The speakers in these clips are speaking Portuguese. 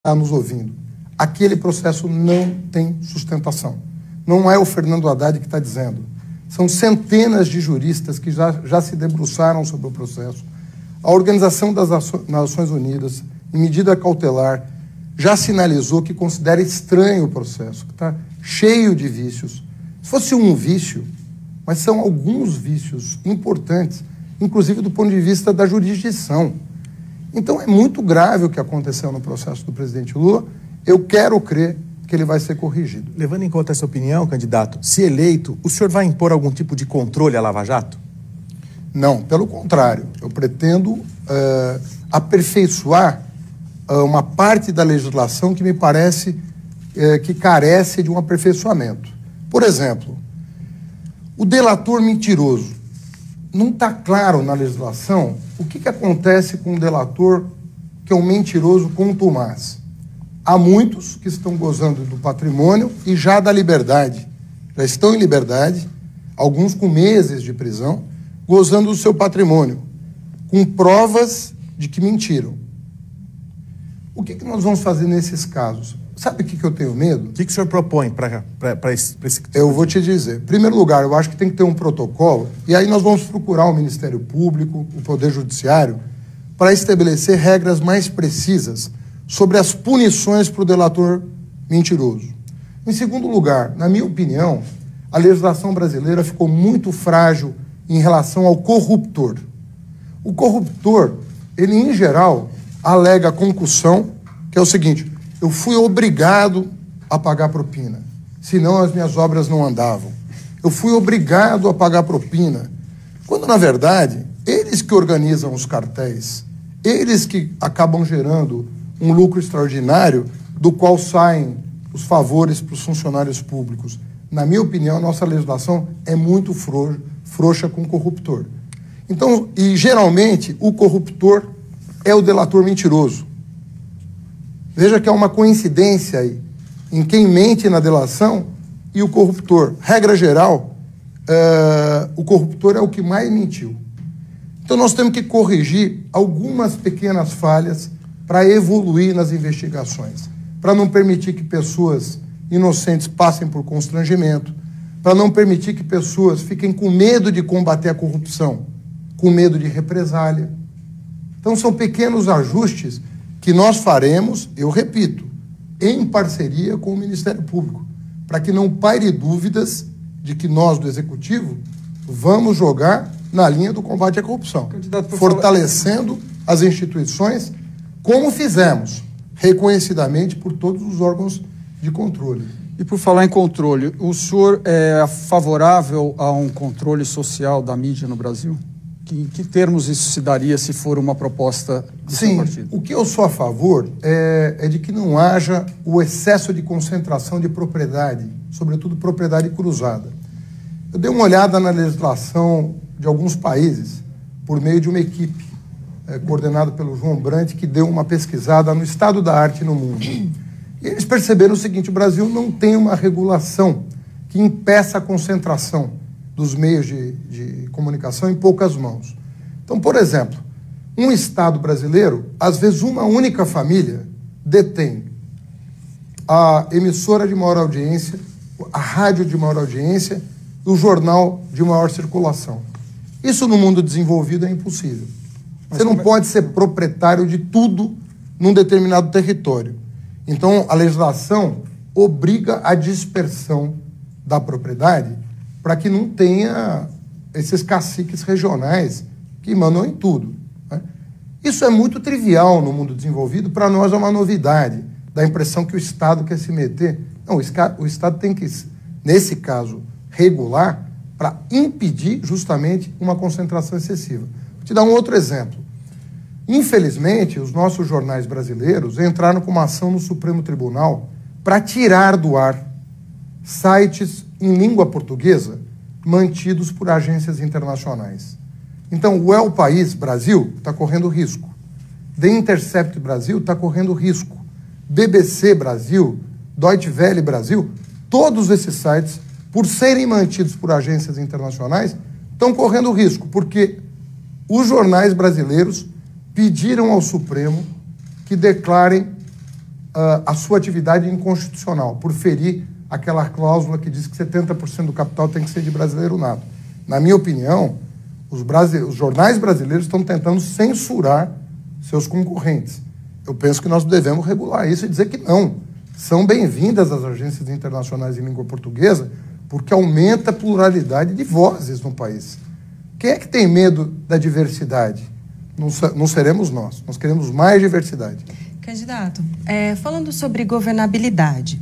está nos ouvindo, aquele processo não tem sustentação. Não é o Fernando Haddad que está dizendo. São centenas de juristas que já se debruçaram sobre o processo. A Organização das Nações Unidas, em medida cautelar, já sinalizou que considera estranho o processo, que está cheio de vícios. Se fosse um vício, mas são alguns vícios importantes, inclusive do ponto de vista da jurisdição. Então é muito grave o que aconteceu no processo do presidente Lula. Eu quero crer que ele vai ser corrigido. Levando em conta essa opinião, candidato, se eleito, o senhor vai impor algum tipo de controle à Lava Jato? Não, pelo contrário. Eu pretendo aperfeiçoar uma parte da legislação que me parece que carece de um aperfeiçoamento. Por exemplo, o delator mentiroso. Não está claro na legislação o que acontece com um delator que é um mentiroso contumaz. Há muitos que estão gozando do patrimônio e já da liberdade. Já estão em liberdade, alguns com meses de prisão, gozando do seu patrimônio, com provas de que mentiram. O que nós vamos fazer nesses casos? Sabe o que eu tenho medo? O que o senhor propõe para esse Eu vou te dizer. Em primeiro lugar, eu acho que tem que ter um protocolo, e aí nós vamos procurar o Ministério Público, o Poder Judiciário, para estabelecer regras mais precisas sobre as punições para o delator mentiroso. Em segundo lugar, na minha opinião, a legislação brasileira ficou muito frágil em relação ao corruptor. O corruptor, ele em geral, alega concussão, que é o seguinte: eu fui obrigado a pagar propina, senão as minhas obras não andavam. Eu fui obrigado a pagar propina. Quando, na verdade, eles que organizam os cartéis, eles que acabam gerando um lucro extraordinário do qual saem os favores para os funcionários públicos. Na minha opinião, a nossa legislação é muito frouxa com o corruptor. Então, e geralmente, o corruptor é o delator mentiroso. Veja que há uma coincidência aí em quem mente na delação e o corruptor. Regra geral, o corruptor é o que mais mentiu. Então nós temos que corrigir algumas pequenas falhas para evoluir nas investigações, para não permitir que pessoas inocentes passem por constrangimento, para não permitir que pessoas fiquem com medo de combater a corrupção, com medo de represália. Então são pequenos ajustes que nós faremos, eu repito, em parceria com o Ministério Público, para que não paire dúvidas de que nós, do Executivo, vamos jogar na linha do combate à corrupção, fortalecendo as instituições, como fizemos, reconhecidamente por todos os órgãos de controle. E por falar em controle, o senhor é favorável a um controle social da mídia no Brasil? Em que termos isso se daria se for uma proposta do seu partido? O que eu sou a favor é de que não haja o excesso de concentração de propriedade, sobretudo propriedade cruzada. Eu dei uma olhada na legislação de alguns países por meio de uma equipe coordenada pelo João Brandt, que deu uma pesquisada no estado da arte no mundo. E eles perceberam o seguinte: o Brasil não tem uma regulação que impeça a concentração dos meios de comunicação em poucas mãos. Então, por exemplo, um estado brasileiro, às vezes uma única família detém a emissora de maior audiência, a rádio de maior audiência, o jornal de maior circulação. Isso no mundo desenvolvido é impossível. Você não pode ser proprietário de tudo num determinado território. Então, a legislação obriga a dispersão da propriedade para que não tenha esses caciques regionais que mandam em tudo, né? Isso é muito trivial no mundo desenvolvido, para nós é uma novidade, dá a impressão que o Estado quer se meter. Não, o Estado tem que, nesse caso, regular para impedir justamente uma concentração excessiva. Vou te dar um outro exemplo. Infelizmente, os nossos jornais brasileiros entraram com uma ação no Supremo Tribunal para tirar do ar sites em língua portuguesa mantidos por agências internacionais. Então, o El País Brasil está correndo risco. The Intercept Brasil está correndo risco. BBC Brasil, Deutsche Welle Brasil, todos esses sites, por serem mantidos por agências internacionais, estão correndo risco, porque os jornais brasileiros pediram ao Supremo que declarem a sua atividade inconstitucional, por ferir aquela cláusula que diz que 70% do capital tem que ser de brasileiro nato. Na minha opinião, os jornais brasileiros estão tentando censurar seus concorrentes. Eu penso que nós devemos regular isso e dizer que não. São bem-vindas as agências internacionais em língua portuguesa, porque aumenta a pluralidade de vozes no país. Quem é que tem medo da diversidade? Não seremos nós. Nós queremos mais diversidade. Candidato, falando sobre governabilidade,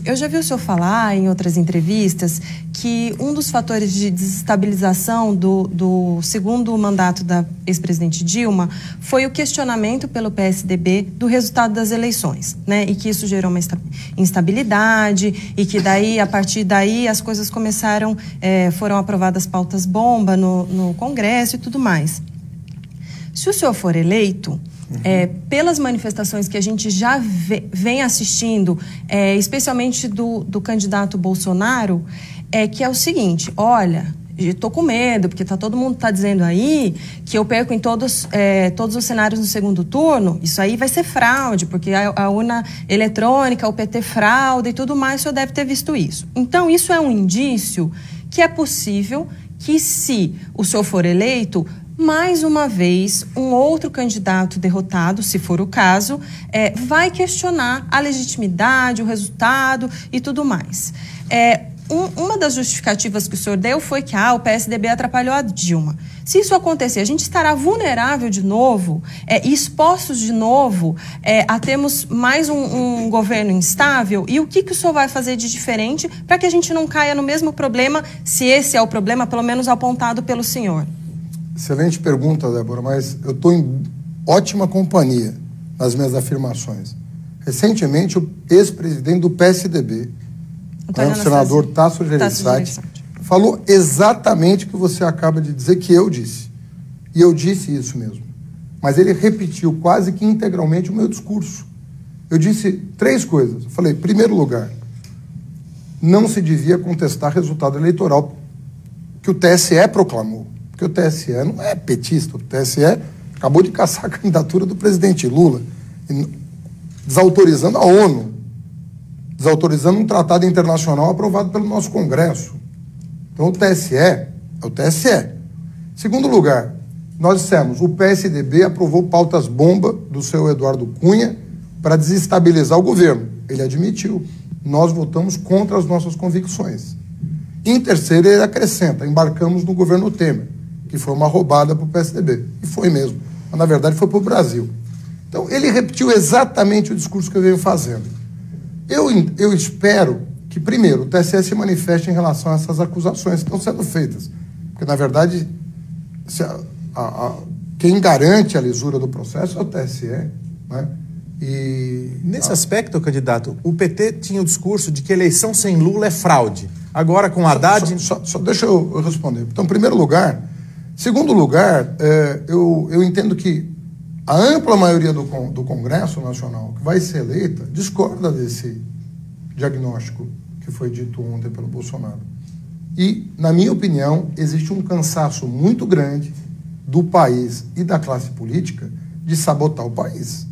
eu já vi o senhor falar em outras entrevistas que um dos fatores de desestabilização do segundo mandato da ex-presidente Dilma foi o questionamento pelo PSDB do resultado das eleições, né? E que isso gerou uma instabilidade e que daí, a partir daí, as coisas começaram, foram aprovadas pautas bomba no Congresso e tudo mais. Se o senhor for eleito, pelas manifestações que a gente já vem assistindo, especialmente do candidato Bolsonaro, que é o seguinte: olha, estou com medo, porque todo mundo está dizendo aí que eu perco em todos os cenários no segundo turno. Isso aí vai ser fraude, porque a urna eletrônica, o PT fraude e tudo mais, o senhor deve ter visto isso. Então, isso é um indício que é possível que, se o senhor for eleito, mais uma vez, um outro candidato derrotado, se for o caso, vai questionar a legitimidade, o resultado e tudo mais. Uma das justificativas que o senhor deu foi que o PSDB atrapalhou a Dilma. Se isso acontecer, a gente estará vulnerável de novo, expostos de novo a termos mais um governo instável? E o que o senhor vai fazer de diferente para que a gente não caia no mesmo problema, se esse é o problema, pelo menos apontado pelo senhor? Excelente pergunta, Débora, mas eu estou em ótima companhia nas minhas afirmações. Recentemente, o ex-presidente do PSDB, o senador Tasso Gereissati, falou exatamente o que você acaba de dizer que eu disse. E eu disse isso mesmo. Mas ele repetiu quase que integralmente o meu discurso. Eu disse 3 coisas. Eu falei, em primeiro lugar, não se devia contestar resultado eleitoral que o TSE proclamou. Porque o TSE não é petista, o TSE acabou de caçar a candidatura do presidente Lula, desautorizando a ONU, desautorizando um tratado internacional aprovado pelo nosso Congresso. Então o TSE é o TSE. Segundo lugar, nós dissemos, o PSDB aprovou pautas bomba do seu Eduardo Cunha para desestabilizar o governo. Ele admitiu. Nós votamos contra as nossas convicções. Em terceiro, ele acrescenta, embarcamos no governo Temer, que foi uma roubada para o PSDB. E foi mesmo. Mas, na verdade, foi para o Brasil. Então, ele repetiu exatamente o discurso que eu venho fazendo. Eu espero que, primeiro, o TSE se manifeste em relação a essas acusações que estão sendo feitas. Porque, na verdade, quem garante a lisura do processo é o TSE, né? E nesse aspecto, candidato, o PT tinha o discurso de que eleição sem Lula é fraude. Agora, com Haddad... Só deixa eu responder. Então, em primeiro lugar... Segundo lugar, eu entendo que a ampla maioria do Congresso Nacional que vai ser eleita discorda desse diagnóstico que foi dito ontem pelo Bolsonaro. E, na minha opinião, existe um cansaço muito grande do país e da classe política de sabotar o país.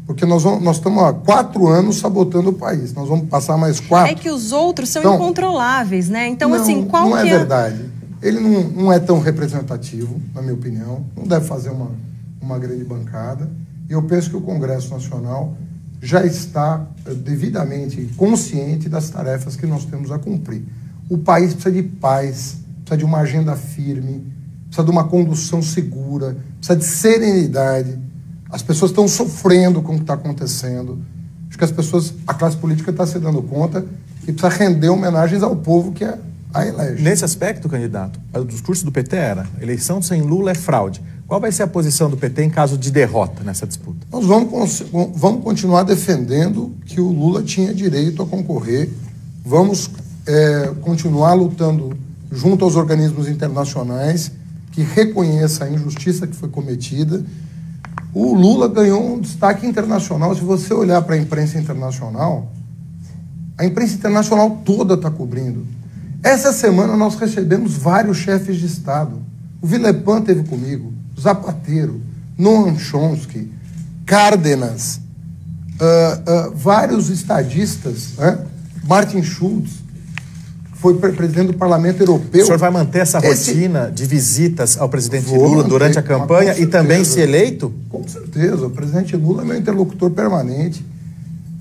Porque nós estamos há 4 anos sabotando o país. Nós vamos passar mais 4. É que os outros são incontroláveis, né? Então, assim, qual não que é verdade. Ele não é tão representativo, na minha opinião. Não deve fazer uma grande bancada. E eu penso que o Congresso Nacional já está devidamente consciente das tarefas que nós temos a cumprir. O país precisa de paz, precisa de uma agenda firme, precisa de uma condução segura, precisa de serenidade. As pessoas estão sofrendo com o que está acontecendo. Acho que a classe política está se dando conta que precisa render homenagens ao povo que a elege. Nesse aspecto, candidato, o discurso do PT era: eleição sem Lula é fraude. Qual vai ser a posição do PT em caso de derrota nessa disputa? Nós vamos continuar defendendo que o Lula tinha direito a concorrer. Vamos continuar lutando junto aos organismos internacionais que reconheçam a injustiça que foi cometida. O Lula ganhou um destaque internacional. Se você olhar para a imprensa internacional, a imprensa internacional toda está cobrindo. Essa semana nós recebemos vários chefes de Estado. O Villepin esteve comigo, Zapatero, Noam Chomsky, Cárdenas, vários estadistas, né? Martin Schulz, que foi presidente do Parlamento Europeu. O senhor vai manter essa rotina de visitas ao presidente Lula durante a campanha e também, se eleito? Com certeza. O presidente Lula é meu interlocutor permanente.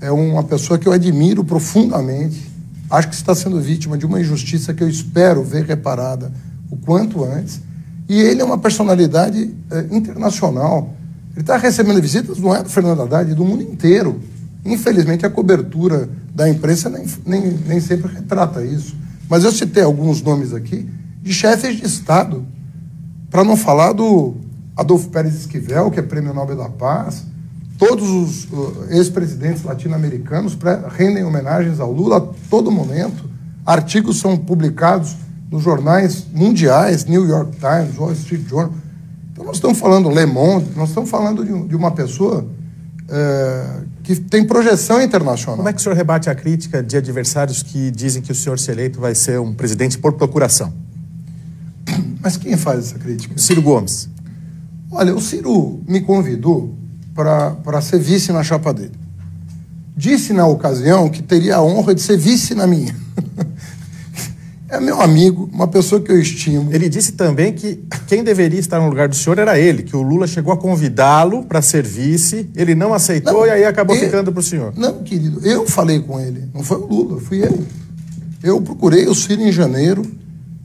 É uma pessoa que eu admiro profundamente. Acho que está sendo vítima de uma injustiça que eu espero ver reparada o quanto antes. E ele é uma personalidade internacional. Ele está recebendo visitas, não é do Fernando Haddad, do mundo inteiro. Infelizmente, a cobertura da imprensa nem sempre retrata isso. Mas eu citei alguns nomes aqui de chefes de Estado, para não falar do Adolfo Pérez Esquivel, que é Prêmio Nobel da Paz. Todos os ex-presidentes latino-americanos rendem homenagens ao Lula a todo momento. Artigos são publicados nos jornais mundiais, New York Times, Wall Street Journal. Então nós estamos falando Le Monde, nós estamos falando de uma pessoa que tem projeção internacional. Como é que o senhor rebate a crítica de adversários que dizem que o senhor, se eleito, vai ser um presidente por procuração? Mas quem faz essa crítica? Ciro Gomes. Olha, o Ciro me convidou para ser vice na chapa dele. Disse na ocasião que teria a honra de ser vice na minha. É meu amigo, uma pessoa que eu estimo. Ele disse também que quem deveria estar no lugar do senhor era ele, que o Lula chegou a convidá-lo para ser vice, ele não aceitou e aí acabou ficando para o senhor. Não, querido, eu falei com ele, não foi o Lula, fui eu. Eu procurei o Ciro em janeiro,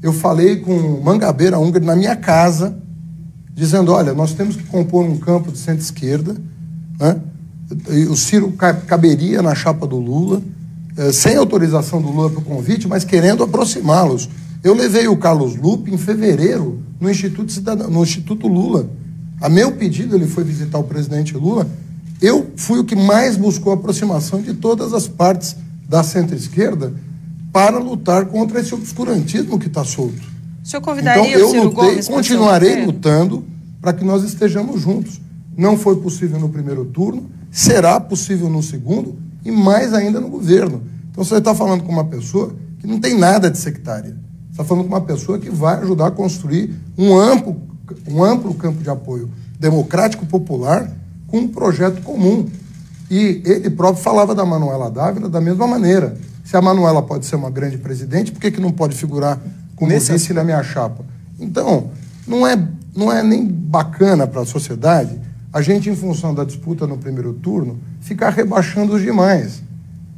eu falei com o Mangabeira Húngaro na minha casa, dizendo, olha, nós temos que compor um campo de centro-esquerda, né? E o Ciro caberia na chapa do Lula, sem autorização do Lula para o convite, mas querendo aproximá-los. Eu levei o Carlos Lupe em fevereiro no Instituto Lula. A meu pedido, ele foi visitar o presidente Lula. Eu fui o que mais buscou a aproximação de todas as partes da centro-esquerda para lutar contra esse obscurantismo que está solto. O senhor convidaria então, o Ciro Gomes? Continuarei lutando para que nós estejamos juntos. Não foi possível no primeiro turno, será possível no segundo e mais ainda no governo. Então você está falando com uma pessoa que não tem nada de sectária. Você está falando com uma pessoa que vai ajudar a construir um amplo campo de apoio democrático popular com um projeto comum. E ele próprio falava da Manuela Dávila da mesma maneira. Se a Manuela pode ser uma grande presidente, por que não pode figurar como vice na minha chapa? Então, não é nem bacana para a sociedade a gente, em função da disputa no primeiro turno, ficar rebaixando os demais.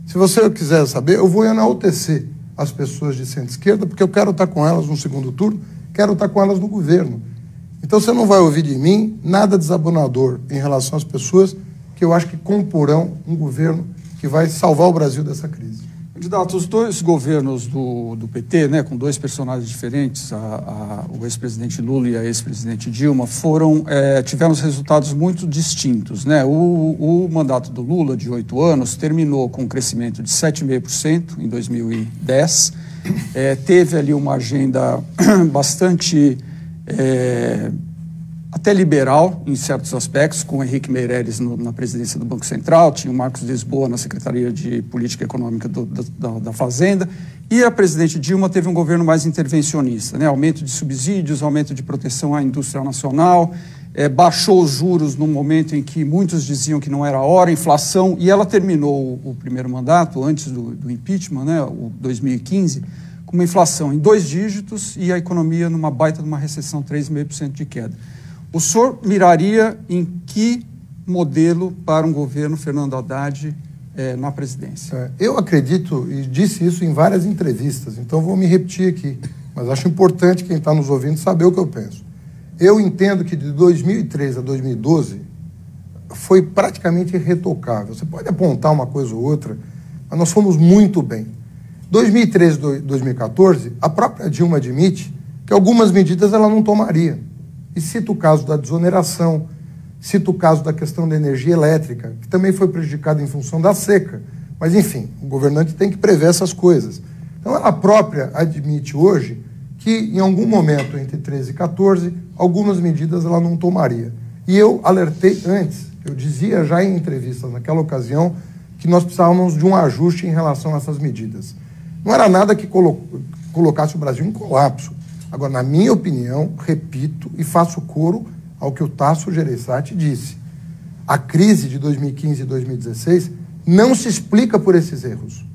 Se você quiser saber, eu vou enaltecer as pessoas de centro-esquerda, porque eu quero estar com elas no segundo turno, quero estar com elas no governo. Então você não vai ouvir de mim nada desabonador em relação às pessoas que eu acho que comporão um governo que vai salvar o Brasil dessa crise. Candidato, os dois governos do PT, né, com dois personagens diferentes, o ex-presidente Lula e a ex-presidente Dilma, tiveram resultados muito distintos, né? O mandato do Lula, de 8 anos, terminou com um crescimento de 7,5% em 2010. Teve ali uma agenda bastante até liberal em certos aspectos, com o Henrique Meirelles na presidência do Banco Central, tinha o Marcos Lisboa na Secretaria de Política Econômica da Fazenda, e a presidente Dilma teve um governo mais intervencionista, né? Aumento de subsídios, aumento de proteção à indústria nacional, baixou os juros num momento em que muitos diziam que não era a hora, inflação, e ela terminou o primeiro mandato, antes do impeachment, né, o 2015, com uma inflação em 2 dígitos e a economia numa baita de uma recessão, 3,5% de queda. O senhor miraria em que modelo para um governo Fernando Haddad na presidência? Eu acredito, e disse isso em várias entrevistas, então vou me repetir aqui, mas acho importante quem está nos ouvindo saber o que eu penso. Eu entendo que de 2003 a 2012 foi praticamente irretocável. Você pode apontar uma coisa ou outra, mas nós fomos muito bem. 2013 e 2014, a própria Dilma admite que algumas medidas ela não tomaria. E cita o caso da desoneração, cita o caso da questão da energia elétrica, que também foi prejudicada em função da seca. Mas, enfim, o governante tem que prever essas coisas. Então, ela própria admite hoje que, em algum momento, entre 13 e 14, algumas medidas ela não tomaria. E eu alertei antes, eu dizia já em entrevistas naquela ocasião, que nós precisávamos de um ajuste em relação a essas medidas. Não era nada que colocasse o Brasil em colapso. Agora, na minha opinião, repito e faço coro ao que o Tasso Gereissati disse. a crise de 2015 e 2016 não se explica por esses erros.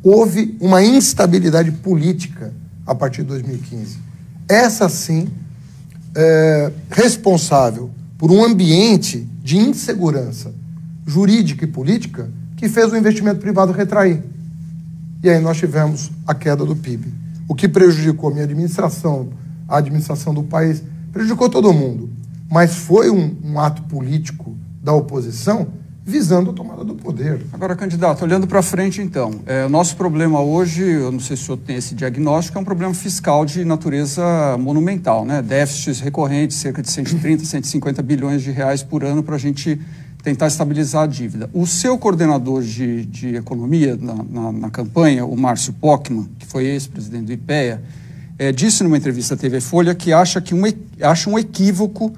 Houve uma instabilidade política a partir de 2015. Essa, sim, é responsável por um ambiente de insegurança jurídica e política que fez o investimento privado retrair. E aí nós tivemos a queda do PIB, o que prejudicou a minha administração, a administração do país, prejudicou todo mundo. Mas foi um ato político da oposição visando a tomada do poder. Agora, candidato, olhando para frente, então, o nosso problema hoje, eu não sei se o senhor tem esse diagnóstico, é um problema fiscal de natureza monumental, né? Déficits recorrentes, cerca de 130, 150 bilhões de reais por ano para a gente tentar estabilizar a dívida. O seu coordenador de economia na campanha, o Márcio Pockmann, que foi ex-presidente do IPEA, disse numa entrevista à TV Folha que acha um equívoco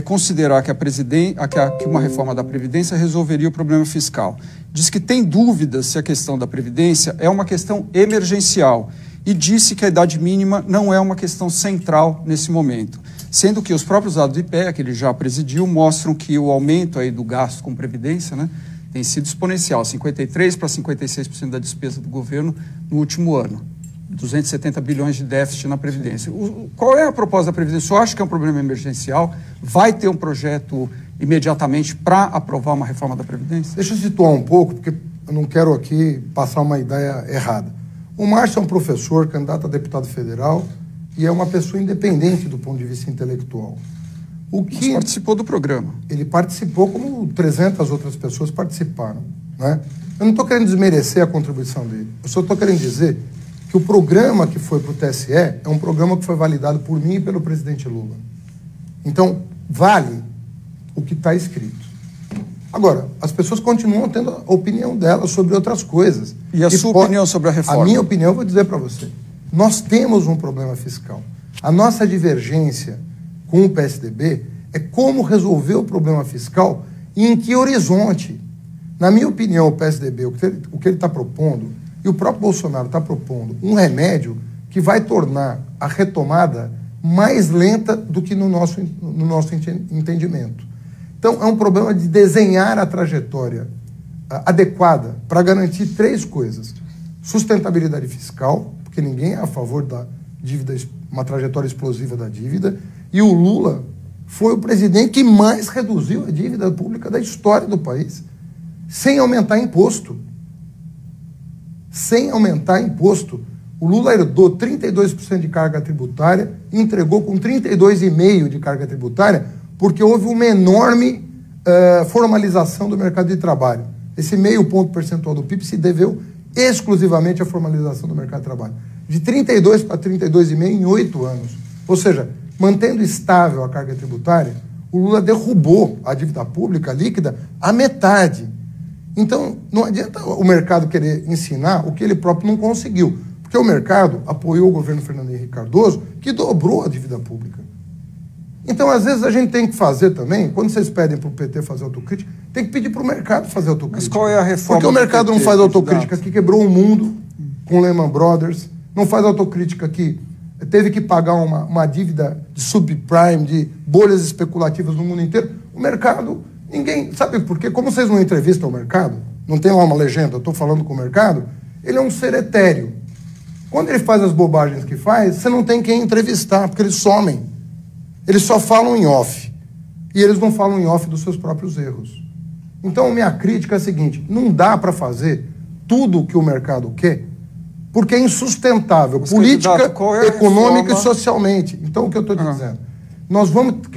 considerar que uma reforma da Previdência resolveria o problema fiscal. Diz que tem dúvidas se a questão da Previdência é uma questão emergencial e disse que a idade mínima não é uma questão central nesse momento, sendo que os próprios dados do IPEA, que ele já presidiu, mostram que o aumento aí do gasto com Previdência, né, tem sido exponencial, 53% para 56% da despesa do governo no último ano. 270 bilhões de déficit na Previdência. Qual é a proposta da Previdência? O senhor acha que é um problema emergencial? Vai ter um projeto imediatamente para aprovar uma reforma da Previdência? Deixa eu situar um pouco, porque eu não quero aqui passar uma ideia errada. O Márcio é um professor, candidato a deputado federal, e é uma pessoa independente do ponto de vista intelectual. Mas participou do programa. Ele participou como 300 outras pessoas participaram, né? Eu não estou querendo desmerecer a contribuição dele. Eu só estou querendo dizer que o programa que foi para o TSE é um programa que foi validado por mim e pelo presidente Lula. Então, vale o que está escrito. Agora, as pessoas continuam tendo a opinião delas sobre outras coisas. E a sua opinião sobre a reforma? A minha opinião, eu vou dizer para você. Nós temos um problema fiscal. A nossa divergência com o PSDB é como resolver o problema fiscal e em que horizonte. Na minha opinião, o PSDB, o que ele está propondo, e o próprio Bolsonaro está propondo um remédio que vai tornar a retomada mais lenta do que no nosso entendimento. Então, é um problema de desenhar a trajetória adequada para garantir três coisas. Sustentabilidade fiscal, porque ninguém é a favor da dívida, uma trajetória explosiva da dívida, e o Lula foi o presidente que mais reduziu a dívida pública da história do país, sem aumentar imposto. Sem aumentar imposto. O Lula herdou 32% de carga tributária e entregou com 32,5% de carga tributária, porque houve uma enorme formalização do mercado de trabalho. Esse meio ponto percentual do PIB se deveu exclusivamente à formalização do mercado de trabalho. De 32% para 32,5% em 8 anos. Ou seja, mantendo estável a carga tributária, o Lula derrubou a dívida pública líquida à metade. Então, não adianta o mercado querer ensinar o que ele próprio não conseguiu, porque o mercado apoiou o governo Fernando Henrique Cardoso, que dobrou a dívida pública. Então, às vezes, a gente tem que fazer também, quando vocês pedem para o PT fazer autocrítica, tem que pedir para o mercado fazer autocrítica. Mas qual é a reforma? Porque o mercado não faz autocrítica que quebrou o mundo com Lehman Brothers, não faz autocrítica que teve que pagar uma dívida de subprime, de bolhas especulativas no mundo inteiro. O mercado... Ninguém sabe por quê? Como vocês não entrevistam o mercado, não tem lá uma legenda, eu estou falando com o mercado, ele é um ser etéreo. Quando ele faz as bobagens que faz, você não tem quem entrevistar, porque eles somem. Eles só falam em off. E eles não falam em off dos seus próprios erros. Então, minha crítica é a seguinte, não dá para fazer tudo o que o mercado quer, porque é insustentável, política, econômica e socialmente. Então, o que eu estou dizendo? Nós vamos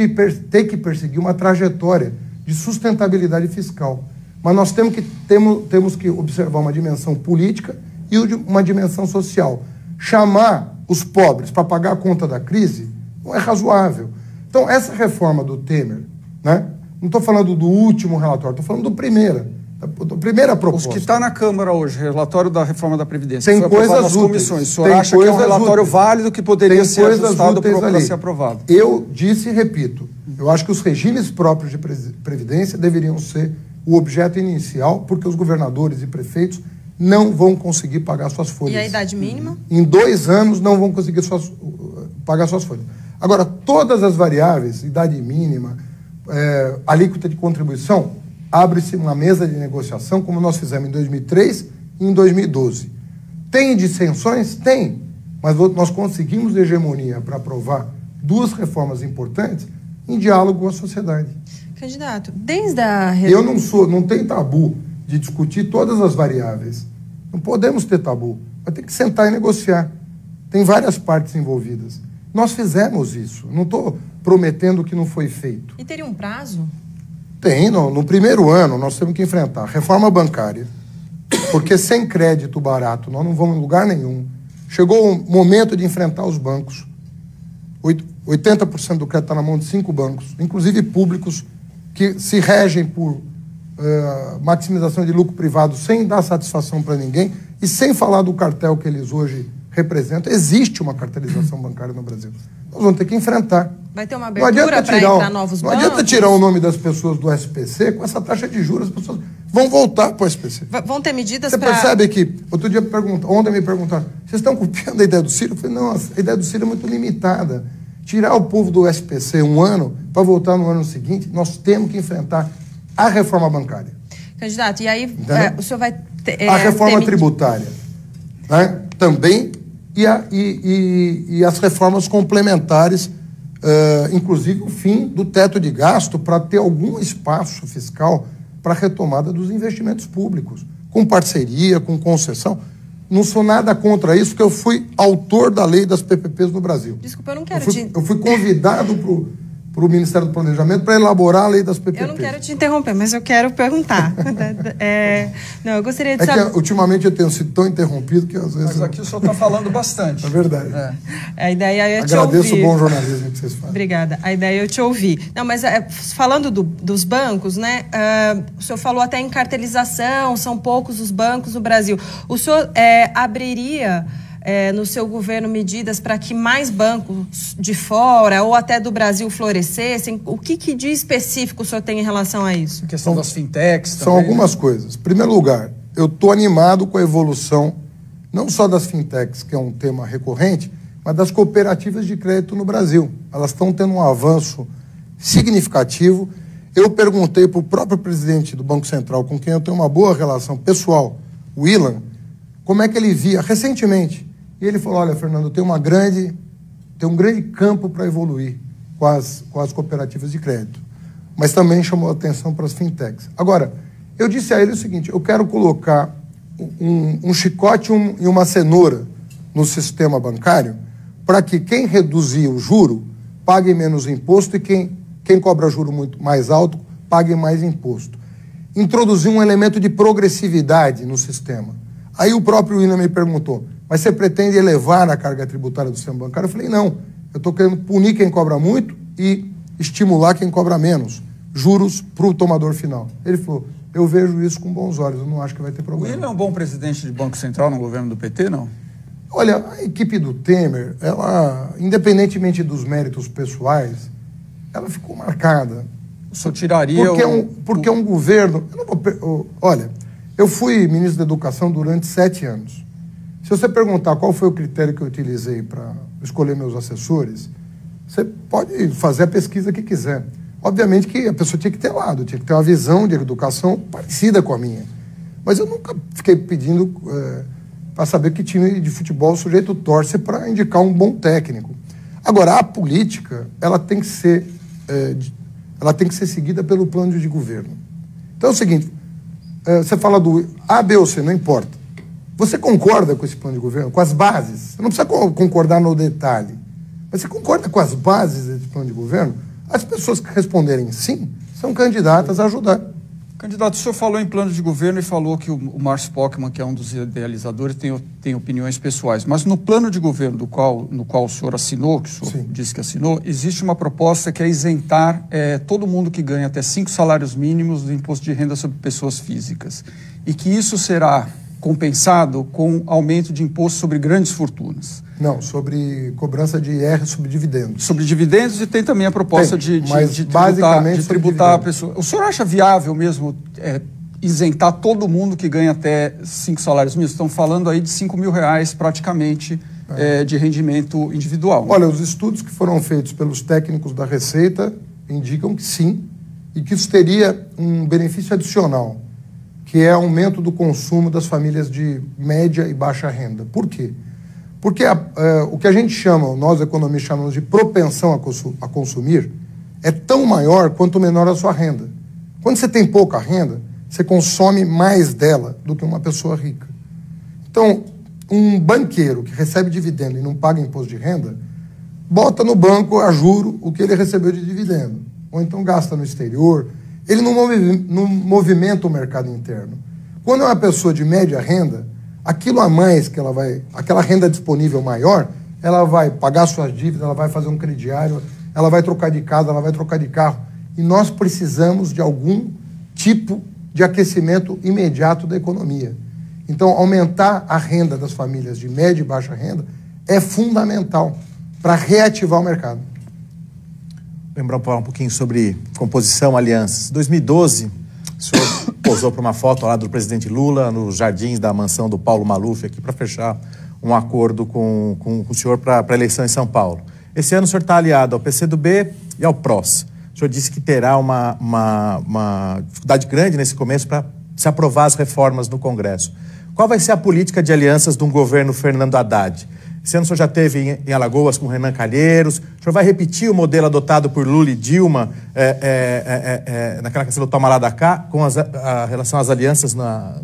ter que perseguir uma trajetória de sustentabilidade fiscal. Mas nós temos que observar uma dimensão política e uma dimensão social. Chamar os pobres para pagar a conta da crise não é razoável. Então, essa reforma do Temer, né? Não estou falando do último relatório, estou falando da primeira proposta. Os que está na Câmara hoje, relatório da reforma da Previdência, tem coisas úteis. O senhor acha que é um relatório válido que poderia ser ajustado para ser aprovado? Eu disse e repito, eu acho que os regimes próprios de Previdência deveriam ser o objeto inicial, porque os governadores e prefeitos não vão conseguir pagar suas folhas. E a idade mínima? Em 2 anos não vão conseguir pagar suas folhas. Agora, todas as variáveis, idade mínima, alíquota de contribuição, abre-se uma mesa de negociação, como nós fizemos em 2003 e em 2012. Tem dissensões? Tem. Mas nós conseguimos hegemonia para aprovar 2 reformas importantes em diálogo com a sociedade. Candidato, desde a... Eu não tenho tabu de discutir todas as variáveis. Não podemos ter tabu. Mas tem que sentar e negociar. Tem várias partes envolvidas. Nós fizemos isso. Não estou prometendo que não foi feito. E teria um prazo? Tem. No primeiro ano, nós temos que enfrentar a reforma bancária, porque sem crédito barato nós não vamos em lugar nenhum. Chegou o momento de enfrentar os bancos. 80% do crédito está na mão de 5 bancos, inclusive públicos, que se regem por maximização de lucro privado sem dar satisfação para ninguém e sem falar do cartel que eles hoje representam. Existe uma cartelização bancária no Brasil. Nós vamos ter que enfrentar. Vai ter uma abertura para entrar novos bancos? Não adianta tirar o nome das pessoas do SPC, com essa taxa de juros, as pessoas vão voltar para o SPC. Vão ter medidas para... Você percebe que, ontem me perguntaram, vocês estão copiando a ideia do Ciro? Eu falei, não, a ideia do Ciro é muito limitada. Tirar o povo do SPC um ano para voltar no ano seguinte, nós temos que enfrentar a reforma bancária. Candidato, e aí o senhor vai... a reforma tributária, né? Também, e as reformas complementares, inclusive o fim do teto de gasto para ter algum espaço fiscal para a retomada dos investimentos públicos, com parceria, com concessão. Não sou nada contra isso, porque eu fui autor da lei das PPPs no Brasil. Desculpa, eu não quero Eu fui convidado para o Ministério do Planejamento para elaborar a lei das PPPs. Eu não quero te interromper, mas eu quero perguntar. Não, eu gostaria de saber... que ultimamente eu tenho sido tão interrompido que às vezes... Mas aqui o senhor está falando bastante. É verdade. A ideia é te Agradeço ouvir. o bom jornalismo que vocês fazem. Obrigada. A ideia é eu te ouvir. Não, mas falando dos bancos, né? O senhor falou até em cartelização, são poucos os bancos no Brasil. O senhor abriria... no seu governo medidas para que mais bancos de fora ou até do Brasil florescessem? O que de específico o senhor tem em relação a isso? A questão das fintechs também. São algumas coisas. Em primeiro lugar, eu estou animado com a evolução não só das fintechs, que é um tema recorrente, mas das cooperativas de crédito no Brasil. Elas estão tendo um avanço significativo. Eu perguntei para o próprio presidente do Banco Central, com quem eu tenho uma boa relação pessoal, o Ilan, como é que ele via recentemente. E ele falou, olha, Fernando, tem um grande campo para evoluir com as cooperativas de crédito. Mas também chamou a atenção para as fintechs. Agora, eu disse a ele o seguinte, eu quero colocar um chicote e uma cenoura no sistema bancário para que quem reduzir o juro pague menos imposto e quem cobra juro muito mais alto pague mais imposto. Introduzir um elemento de progressividade no sistema. Aí o próprio William me perguntou, mas você pretende elevar a carga tributária do sistema bancário? Eu falei, não, eu estou querendo punir quem cobra muito e estimular quem cobra menos, juros para o tomador final. Ele falou, eu vejo isso com bons olhos, eu não acho que vai ter problema. O William é um bom presidente de Banco Central no governo do PT, não? Olha, a equipe do Temer, ela, independentemente dos méritos pessoais, ela ficou marcada. O senhor tiraria... Porque é um governo... Olha, eu fui ministro da Educação durante 7 anos. Se você perguntar qual foi o critério que eu utilizei para escolher meus assessores, você pode fazer a pesquisa que quiser. Obviamente que a pessoa tinha que ter lado, tinha que ter uma visão de educação parecida com a minha. Mas eu nunca fiquei pedindo para saber que time de futebol o sujeito torce para indicar um bom técnico. Agora, a política, ela tem que ser seguida pelo plano de governo. Então é o seguinte, você fala do A, B ou C, não importa. Você concorda com esse plano de governo, com as bases? Você não precisa concordar no detalhe, mas você concorda com as bases desse plano de governo? As pessoas que responderem sim, são candidatas a ajudar. Candidato, o senhor falou em plano de governo e falou que o Márcio Pockemann, que é um dos idealizadores, tem opiniões pessoais. Mas no plano de governo no qual o senhor assinou, que o senhor disse que assinou, existe uma proposta que é isentar todo mundo que ganha até 5 salários mínimos do imposto de renda sobre pessoas físicas. E que isso será compensado com aumento de imposto sobre grandes fortunas. Não, sobre cobrança de IR sobre dividendos. Sobre dividendos, e tem também a proposta de tributar a pessoa. O senhor acha viável mesmo isentar todo mundo que ganha até 5 salários mínimos? Estão falando aí de R$5 mil praticamente de rendimento individual. Olha, os estudos que foram feitos pelos técnicos da Receita indicam que sim, e que isso teria um benefício adicional, que é aumento do consumo das famílias de média e baixa renda. Por quê? Porque o que a gente chama, nós economistas chamamos de propensão a consumir, é tão maior quanto menor a sua renda. Quando você tem pouca renda, você consome mais dela do que uma pessoa rica. Então, um banqueiro que recebe dividendo e não paga imposto de renda, bota no banco a juro o que ele recebeu de dividendo. Ou então gasta no exterior. Ele não movimenta o mercado interno. Quando é uma pessoa de média renda, aquilo a mais que ela vai, aquela renda disponível maior, ela vai pagar suas dívidas, ela vai fazer um crediário, ela vai trocar de casa, ela vai trocar de carro. E nós precisamos de algum tipo de aquecimento imediato da economia. Então, aumentar a renda das famílias de média e baixa renda é fundamental para reativar o mercado. Lembrar um pouquinho sobre composição, alianças. Em 2012, o senhor posou para uma foto lá do presidente Lula nos jardins da mansão do Paulo Maluf, aqui para fechar um acordo com o senhor para a eleição em São Paulo. Esse ano o senhor está aliado ao PCdoB e ao PROS. O senhor disse que terá uma dificuldade grande nesse começo para se aprovar as reformas no Congresso. Qual vai ser a política de alianças de um governo Fernando Haddad? Esse ano o senhor já esteve em Alagoas com Renan Calheiros. O senhor vai repetir o modelo adotado por Lula e Dilma naquela questão do toma lá da cá, com a relação às alianças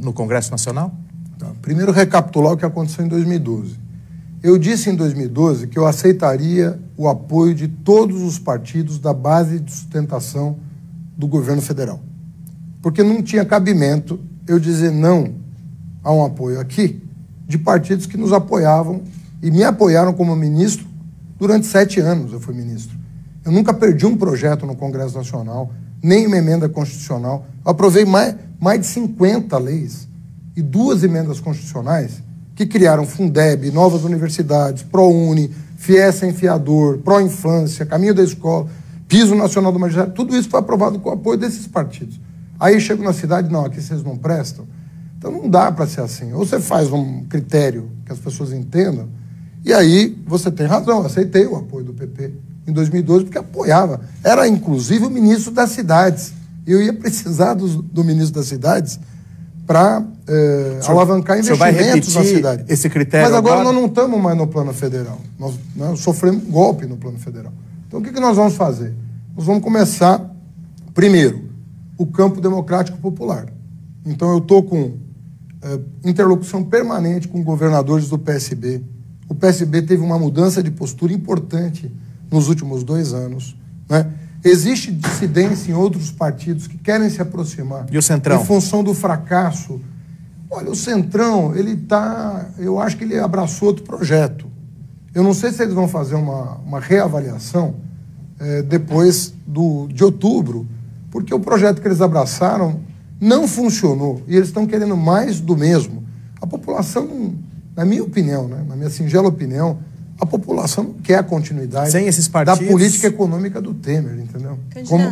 no Congresso Nacional? Tá. Primeiro, recapitular o que aconteceu em 2012. Eu disse em 2012 que eu aceitaria o apoio de todos os partidos da base de sustentação do governo federal. Porque não tinha cabimento eu dizer não a um apoio aqui de partidos que nos apoiavam e me apoiaram como ministro durante 7 anos. Eu fui ministro. Eu nunca perdi um projeto no Congresso Nacional, nem uma emenda constitucional. Eu aprovei mais de 50 leis e 2 emendas constitucionais que criaram Fundeb, novas universidades, ProUni, FIES sem fiador, Pró-Infância, Caminho da Escola, Piso Nacional do Magistrado. Tudo isso foi aprovado com o apoio desses partidos. Aí chego na cidade, não, aqui vocês não prestam. Então não dá para ser assim. Ou você faz um critério que as pessoas entendam, e aí você tem razão. Eu aceitei o apoio do PP em 2012 porque apoiava. Era, inclusive, o ministro das cidades. Eu ia precisar do ministro das cidades para alavancar investimentos na cidade. Esse critério. Mas agora nós não estamos mais no plano federal. Nós sofremos golpe no plano federal. Então o que nós vamos fazer? Nós vamos começar, primeiro, o campo democrático popular. Então eu estou com interlocução permanente com governadores do PSB. O PSB teve uma mudança de postura importante nos últimos 2 anos, né? Existe dissidência em outros partidos que querem se aproximar. E o Centrão? Em função do fracasso. Olha, o Centrão, eu acho que ele abraçou outro projeto. Eu não sei se eles vão fazer uma reavaliação depois de outubro, porque o projeto que eles abraçaram não funcionou e eles estão querendo mais do mesmo. A população, na minha opinião, né, na minha singela opinião, a população não quer a continuidade sem esses partidos da política econômica do Temer, entendeu?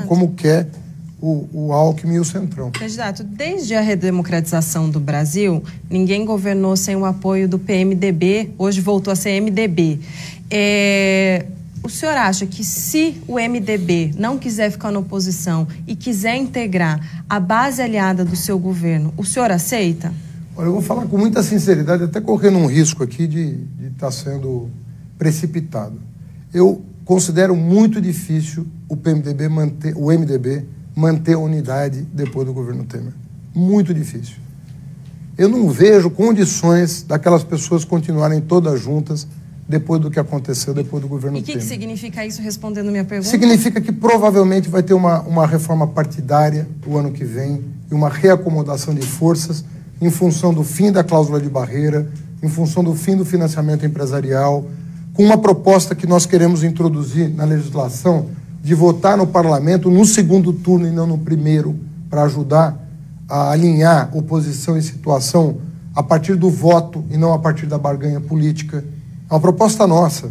Como quer o Alckmin e o Centrão. Candidato, desde a redemocratização do Brasil, ninguém governou sem o apoio do PMDB, hoje voltou a ser MDB. O senhor acha que se o MDB não quiser ficar na oposição e quiser integrar a base aliada do seu governo, o senhor aceita? Olha, eu vou falar com muita sinceridade, até correndo um risco aqui de estar sendo precipitado. Eu considero muito difícil o MDB manter a unidade depois do governo Temer. Muito difícil. Eu não vejo condições daquelas pessoas continuarem todas juntas depois do que aconteceu depois do governo Temer. E o que significa isso, respondendo minha pergunta? Significa que provavelmente vai ter uma reforma partidária o ano que vem e uma reacomodação de forças em função do fim da cláusula de barreira, em função do fim do financiamento empresarial, com uma proposta que nós queremos introduzir na legislação de votar no parlamento no segundo turno e não no primeiro, para ajudar a alinhar oposição e situação a partir do voto e não a partir da barganha política. É uma proposta nossa,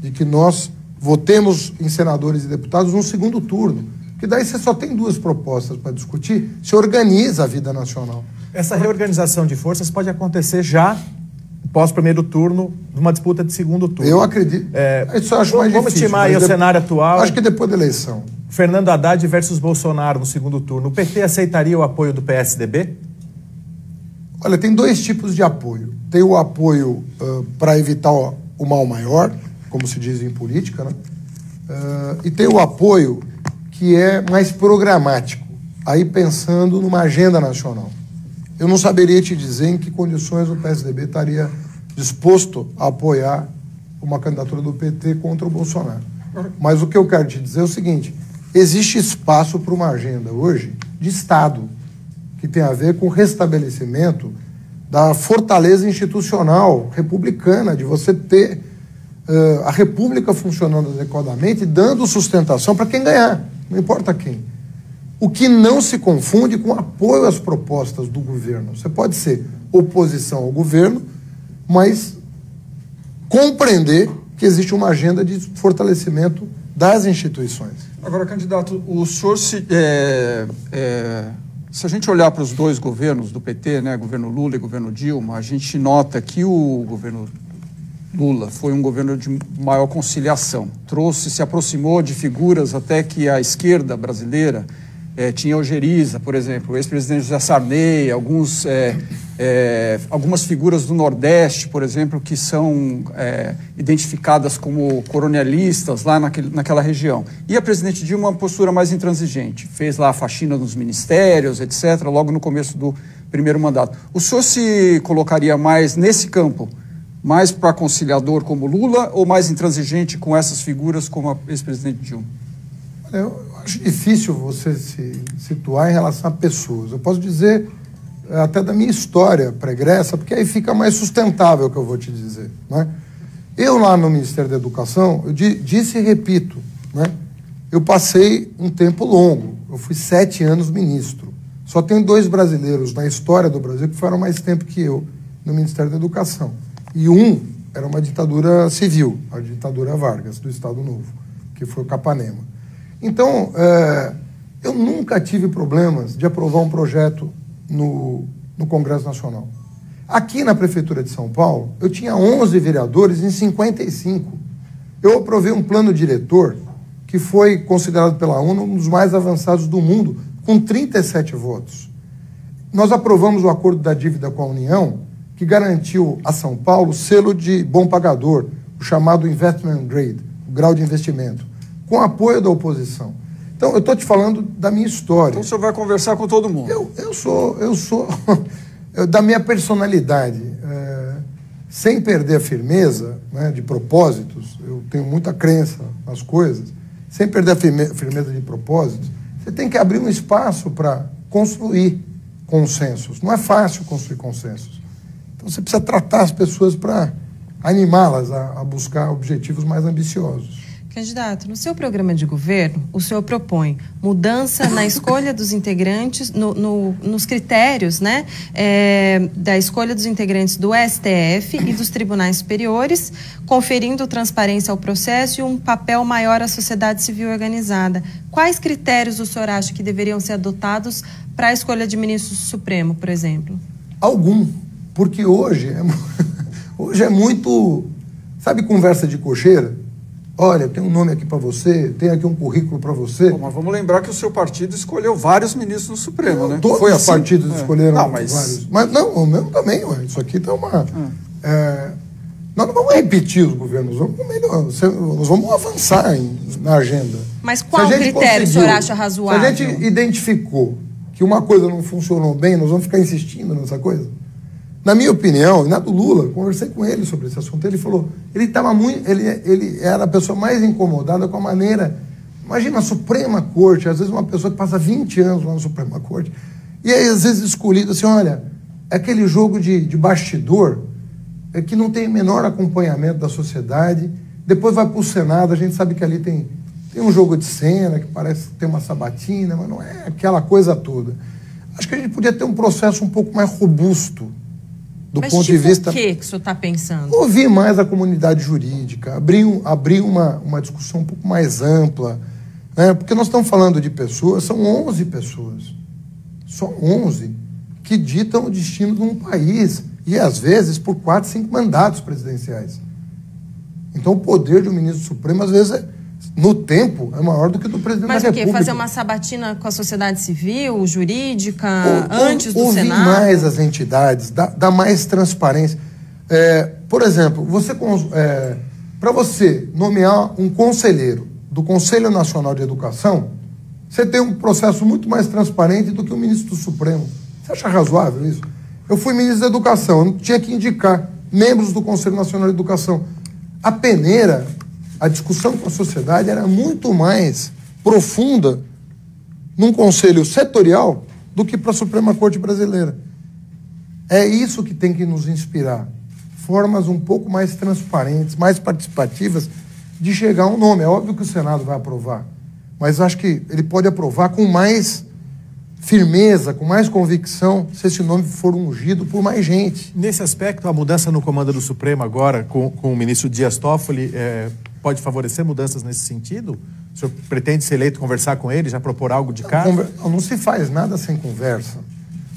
de que nós votemos em senadores e deputados no segundo turno, porque daí você só tem 2 propostas para discutir, se organiza a vida nacional. Essa reorganização de forças pode acontecer já pós-primeiro turno, numa disputa de segundo turno. Eu acredito. Isso eu acho mais difícil. Vamos estimar aí o cenário atual. Acho que depois da eleição. Fernando Haddad versus Bolsonaro no segundo turno. O PT aceitaria o apoio do PSDB? Olha, tem dois tipos de apoio. Tem o apoio para evitar o mal maior, como se diz em política, né? E tem o apoio que é mais programático, aí pensando numa agenda nacional. Eu não saberia te dizer em que condições o PSDB estaria disposto a apoiar uma candidatura do PT contra o Bolsonaro. Mas o que eu quero te dizer é o seguinte: existe espaço para uma agenda hoje de Estado, que tem a ver com o restabelecimento da fortaleza institucional republicana, de você ter a República funcionando adequadamente, dando sustentação para quem ganhar, não importa quem. O que não se confunde com apoio às propostas do governo. Você pode ser oposição ao governo, mas compreender que existe uma agenda de fortalecimento das instituições. Agora, candidato, o senhor se a gente olhar para os dois governos do PT, né, governo Lula e governo Dilma, a gente nota que o governo Lula foi um governo de maior conciliação. Se aproximou de figuras até que a esquerda brasileira tinha ojeriza, por exemplo, o ex-presidente José Sarney, algumas figuras do Nordeste, por exemplo, que são identificadas como colonialistas lá naquela região. E a presidente Dilma, uma postura mais intransigente, fez lá a faxina nos ministérios, etc., logo no começo do primeiro mandato. O senhor se colocaria mais nesse campo, mais para conciliador como Lula, ou mais intransigente com essas figuras como a ex-presidente Dilma? Eu acho difícil você se situar em relação a pessoas. Eu posso dizer até da minha história pregressa, porque aí fica mais sustentável o que eu vou te dizer, né? Eu lá no Ministério da Educação, eu disse e repito, né? Eu passei um tempo longo, eu fui 7 anos ministro. Só tem 2 brasileiros na história do Brasil que foram mais tempo que eu no Ministério da Educação. E um era uma ditadura civil, a ditadura Vargas, do Estado Novo, que foi o Capanema. Então, eu nunca tive problemas de aprovar um projeto no Congresso Nacional. Aqui na Prefeitura de São Paulo, eu tinha 11 vereadores em 55. Eu aprovei um plano diretor que foi considerado pela ONU um dos mais avançados do mundo, com 37 votos. Nós aprovamos o acordo da dívida com a União, que garantiu a São Paulo o selo de bom pagador, o chamado investment grade, o grau de investimento, com apoio da oposição. Então, eu estou te falando da minha história. Então, o senhor vai conversar com todo mundo? Eu sou da minha personalidade, sem perder a firmeza, né, de propósitos. Eu tenho muita crença nas coisas. Sem perder a firmeza de propósitos, você tem que abrir um espaço para construir consensos. Não é fácil construir consensos. Então, você precisa tratar as pessoas para animá-las a buscar objetivos mais ambiciosos. Candidato, no seu programa de governo, o senhor propõe mudança na escolha dos integrantes, nos critérios, né, da escolha dos integrantes do STF e dos tribunais superiores, conferindo transparência ao processo e um papel maior à sociedade civil organizada. Quais critérios o senhor acha que deveriam ser adotados para a escolha de ministro do Supremo, por exemplo? Algum, porque hoje é muito, sabe, conversa de cocheira? Olha, tem um nome aqui para você, tem aqui um currículo para você. Bom, mas vamos lembrar que o seu partido escolheu vários ministros do Supremo, né? Todos os partidos escolheram vários. Mas não, o meu também, ué. Isso aqui está uma... nós não vamos repetir os governos, nós vamos avançar na agenda. Mas qual critério o senhor acha razoável? Se a gente identificou que uma coisa não funcionou bem, nós vamos ficar insistindo nessa coisa? Na minha opinião, e na do Lula, conversei com ele sobre esse assunto, ele falou, ele era a pessoa mais incomodada com a maneira, imagina a Suprema Corte, às vezes uma pessoa que passa 20 anos lá na Suprema Corte, e aí às vezes escolhido assim, olha, é aquele jogo de bastidor, que não tem o menor acompanhamento da sociedade, depois vai para o Senado, a gente sabe que ali tem um jogo de cena, que parece ter uma sabatina, mas não é aquela coisa toda. Acho que a gente podia ter um processo um pouco mais robusto, do ponto de vista... Mas tipo o que o senhor está pensando? Ouvir mais a comunidade jurídica, abrir uma discussão um pouco mais ampla, né? Porque nós estamos falando de pessoas, são 11 pessoas, só 11, que ditam o destino de um país, e às vezes por 4, 5 mandatos presidenciais. Então o poder do ministro Supremo, às vezes, no tempo, é maior do que do presidente da República. Mas o quê? Fazer uma sabatina com a sociedade civil, jurídica, antes do ouvir Senado? mais as entidades, dar mais transparência. Por exemplo, para você nomear um conselheiro do Conselho Nacional de Educação, você tem um processo muito mais transparente do que o ministro do Supremo. Você acha razoável isso? Eu fui ministro da Educação, eu não tinha que indicar membros do Conselho Nacional de Educação. A peneira, a discussão com a sociedade era muito mais profunda num conselho setorial do que para a Suprema Corte Brasileira. É isso que tem que nos inspirar. Formas um pouco mais transparentes, mais participativas de chegar a um nome. É óbvio que o Senado vai aprovar, mas acho que ele pode aprovar com mais firmeza, com mais convicção, se esse nome for ungido por mais gente. Nesse aspecto, a mudança no comando do Supremo agora, com o ministro Dias Toffoli, pode favorecer mudanças nesse sentido? O senhor pretende ser eleito, conversar com ele, já propor algo de cara? Não se faz nada sem conversa.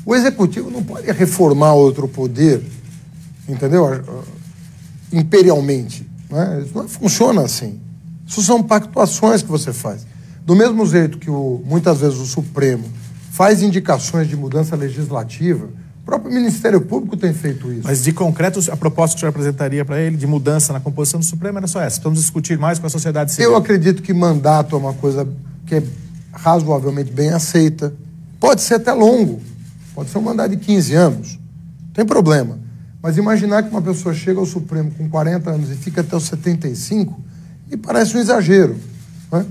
O Executivo não pode reformar outro poder, entendeu? Imperialmente. Né? Isso não funciona assim. Isso são pactuações que você faz. Do mesmo jeito que muitas vezes o Supremo faz indicações de mudança legislativa, o próprio Ministério Público tem feito isso. Mas, de concreto, a proposta que o senhor apresentaria para ele de mudança na composição do Supremo era só essa. Vamos discutir mais com a sociedade civil. Eu acredito que mandato é uma coisa que é razoavelmente bem aceita. Pode ser até longo. Pode ser um mandato de 15 anos. Não tem problema. Mas imaginar que uma pessoa chega ao Supremo com 40 anos e fica até os 75, me parece um exagero. Né?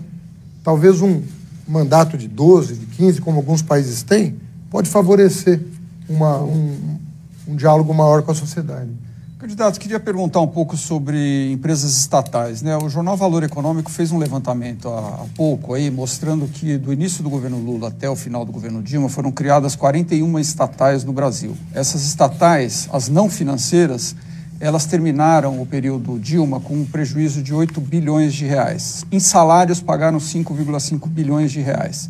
Talvez um mandato de 12, de 15, como alguns países têm, pode favorecer um diálogo maior com a sociedade. Candidato, queria perguntar um pouco sobre empresas estatais, né? O jornal Valor Econômico fez um levantamento há pouco aí, mostrando que do início do governo Lula até o final do governo Dilma foram criadas 41 estatais no Brasil. Essas estatais, as não financeiras, elas terminaram o período Dilma com um prejuízo de 8 bilhões de reais. Em salários, pagaram 5,5 bilhões de reais.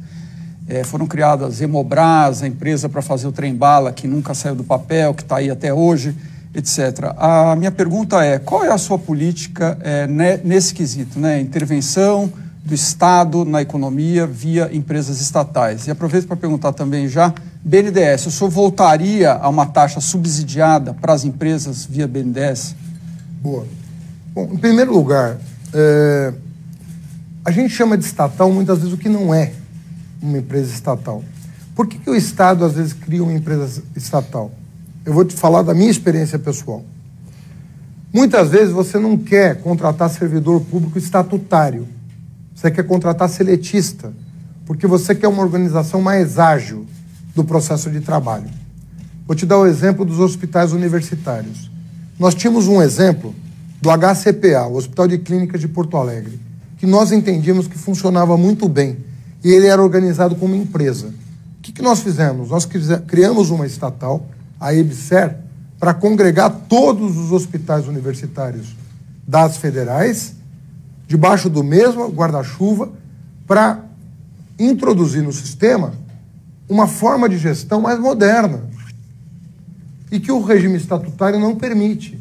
Foram criadas Hemobras, a empresa para fazer o trem-bala, que nunca saiu do papel, que está aí até hoje, etc. A minha pergunta é, qual é a sua política nesse quesito, né? Intervenção do Estado na economia via empresas estatais. E aproveito para perguntar também já, BNDES, o senhor voltaria a uma taxa subsidiada para as empresas via BNDES? Boa. Bom, em primeiro lugar, a gente chama de estatal muitas vezes o que não é uma empresa estatal. Por que o Estado às vezes cria uma empresa estatal? Eu vou te falar da minha experiência pessoal. Muitas vezes você não quer contratar servidor público estatutário. Você quer contratar seletista, porque você quer uma organização mais ágil do processo de trabalho. Vou te dar o exemplo dos hospitais universitários. Nós tínhamos um exemplo do HCPA, o Hospital de Clínicas de Porto Alegre, que nós entendíamos que funcionava muito bem, e ele era organizado como empresa. O que nós fizemos? Nós criamos uma estatal, a EBSER, para congregar todos os hospitais universitários das federais, debaixo do mesmo guarda-chuva, para introduzir no sistema uma forma de gestão mais moderna e que o regime estatutário não permite.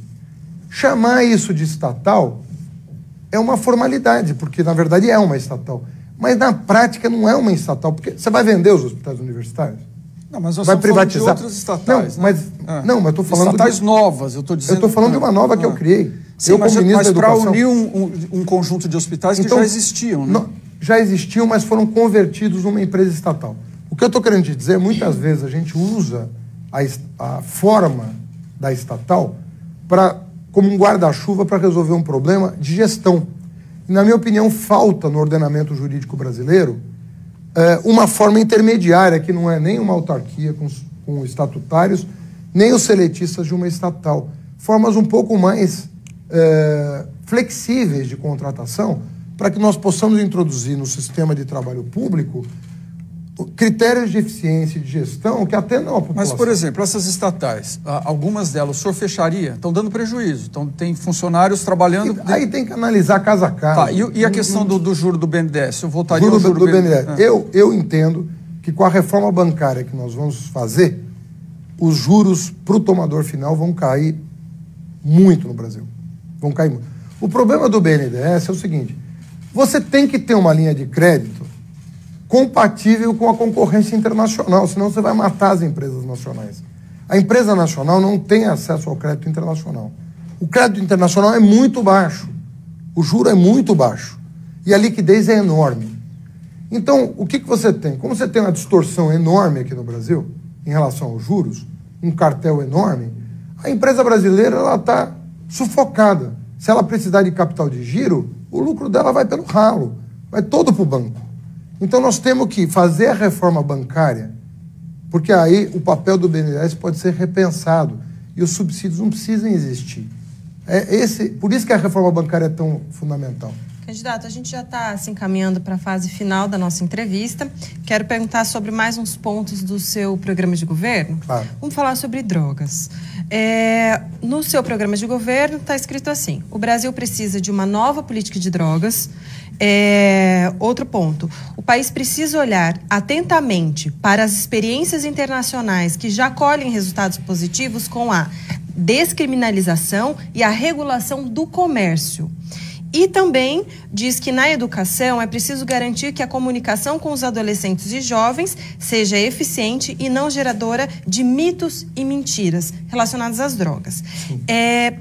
Chamar isso de estatal é uma formalidade, porque na verdade é uma estatal, mas na prática não é uma estatal, porque você vai vender os hospitais universitários? Não, mas nós vai estamos privatizar falando de outras estatais. Não, mas eu estou falando estatais novas, eu estou dizendo. Eu estou falando de uma nova que eu criei. Sim, mas para unir um conjunto de hospitais que já existiam, né? Não, já existiam, mas foram convertidos numa empresa estatal. O que eu estou querendo te dizer, muitas vezes a gente usa a forma da estatal como um guarda-chuva para resolver um problema de gestão. E, na minha opinião, falta no ordenamento jurídico brasileiro uma forma intermediária, que não é nem uma autarquia com estatutários, nem os seletistas de uma estatal. Formas um pouco mais flexíveis de contratação, para que nós possamos introduzir no sistema de trabalho público critérios de eficiência e de gestão que atendam a população. Mas, por exemplo, essas estatais, algumas delas o senhor fecharia, estão dando prejuízo, então tem funcionários trabalhando... Aí tem que analisar caso a caso. Tá, e a questão do juro do BNDES? Eu voltaria ao juro do BNDES. Eu entendo que com a reforma bancária que nós vamos fazer, os juros para o tomador final vão cair muito no Brasil. Vão cair muito. O problema do BNDES é o seguinte, Você tem que ter uma linha de crédito compatível com a concorrência internacional, senão você vai matar as empresas nacionais. A empresa nacional não tem acesso ao crédito internacional. O crédito internacional é muito baixo, o juro é muito baixo e a liquidez é enorme. Então, o que você tem? Como você tem uma distorção enorme aqui no Brasil, em relação aos juros, um cartel enorme, a empresa brasileira está sufocada. Se ela precisar de capital de giro, o lucro dela vai pelo ralo, vai todo para o banco. Então, nós temos que fazer a reforma bancária, porque aí o papel do BNDES pode ser repensado e os subsídios não precisam existir. Por isso que a reforma bancária é tão fundamental. Candidato, a gente já está se encaminhando para a fase final da nossa entrevista. Quero perguntar sobre mais uns pontos do seu programa de governo. Claro. Vamos falar sobre drogas. No seu programa de governo está escrito assim: o Brasil precisa de uma nova política de drogas. Outro ponto, o país precisa olhar atentamente para as experiências internacionais que já colhem resultados positivos com a descriminalização e a regulação do comércio. E também diz que na educação é preciso garantir que a comunicação com os adolescentes e jovens seja eficiente e não geradora de mitos e mentiras relacionados às drogas.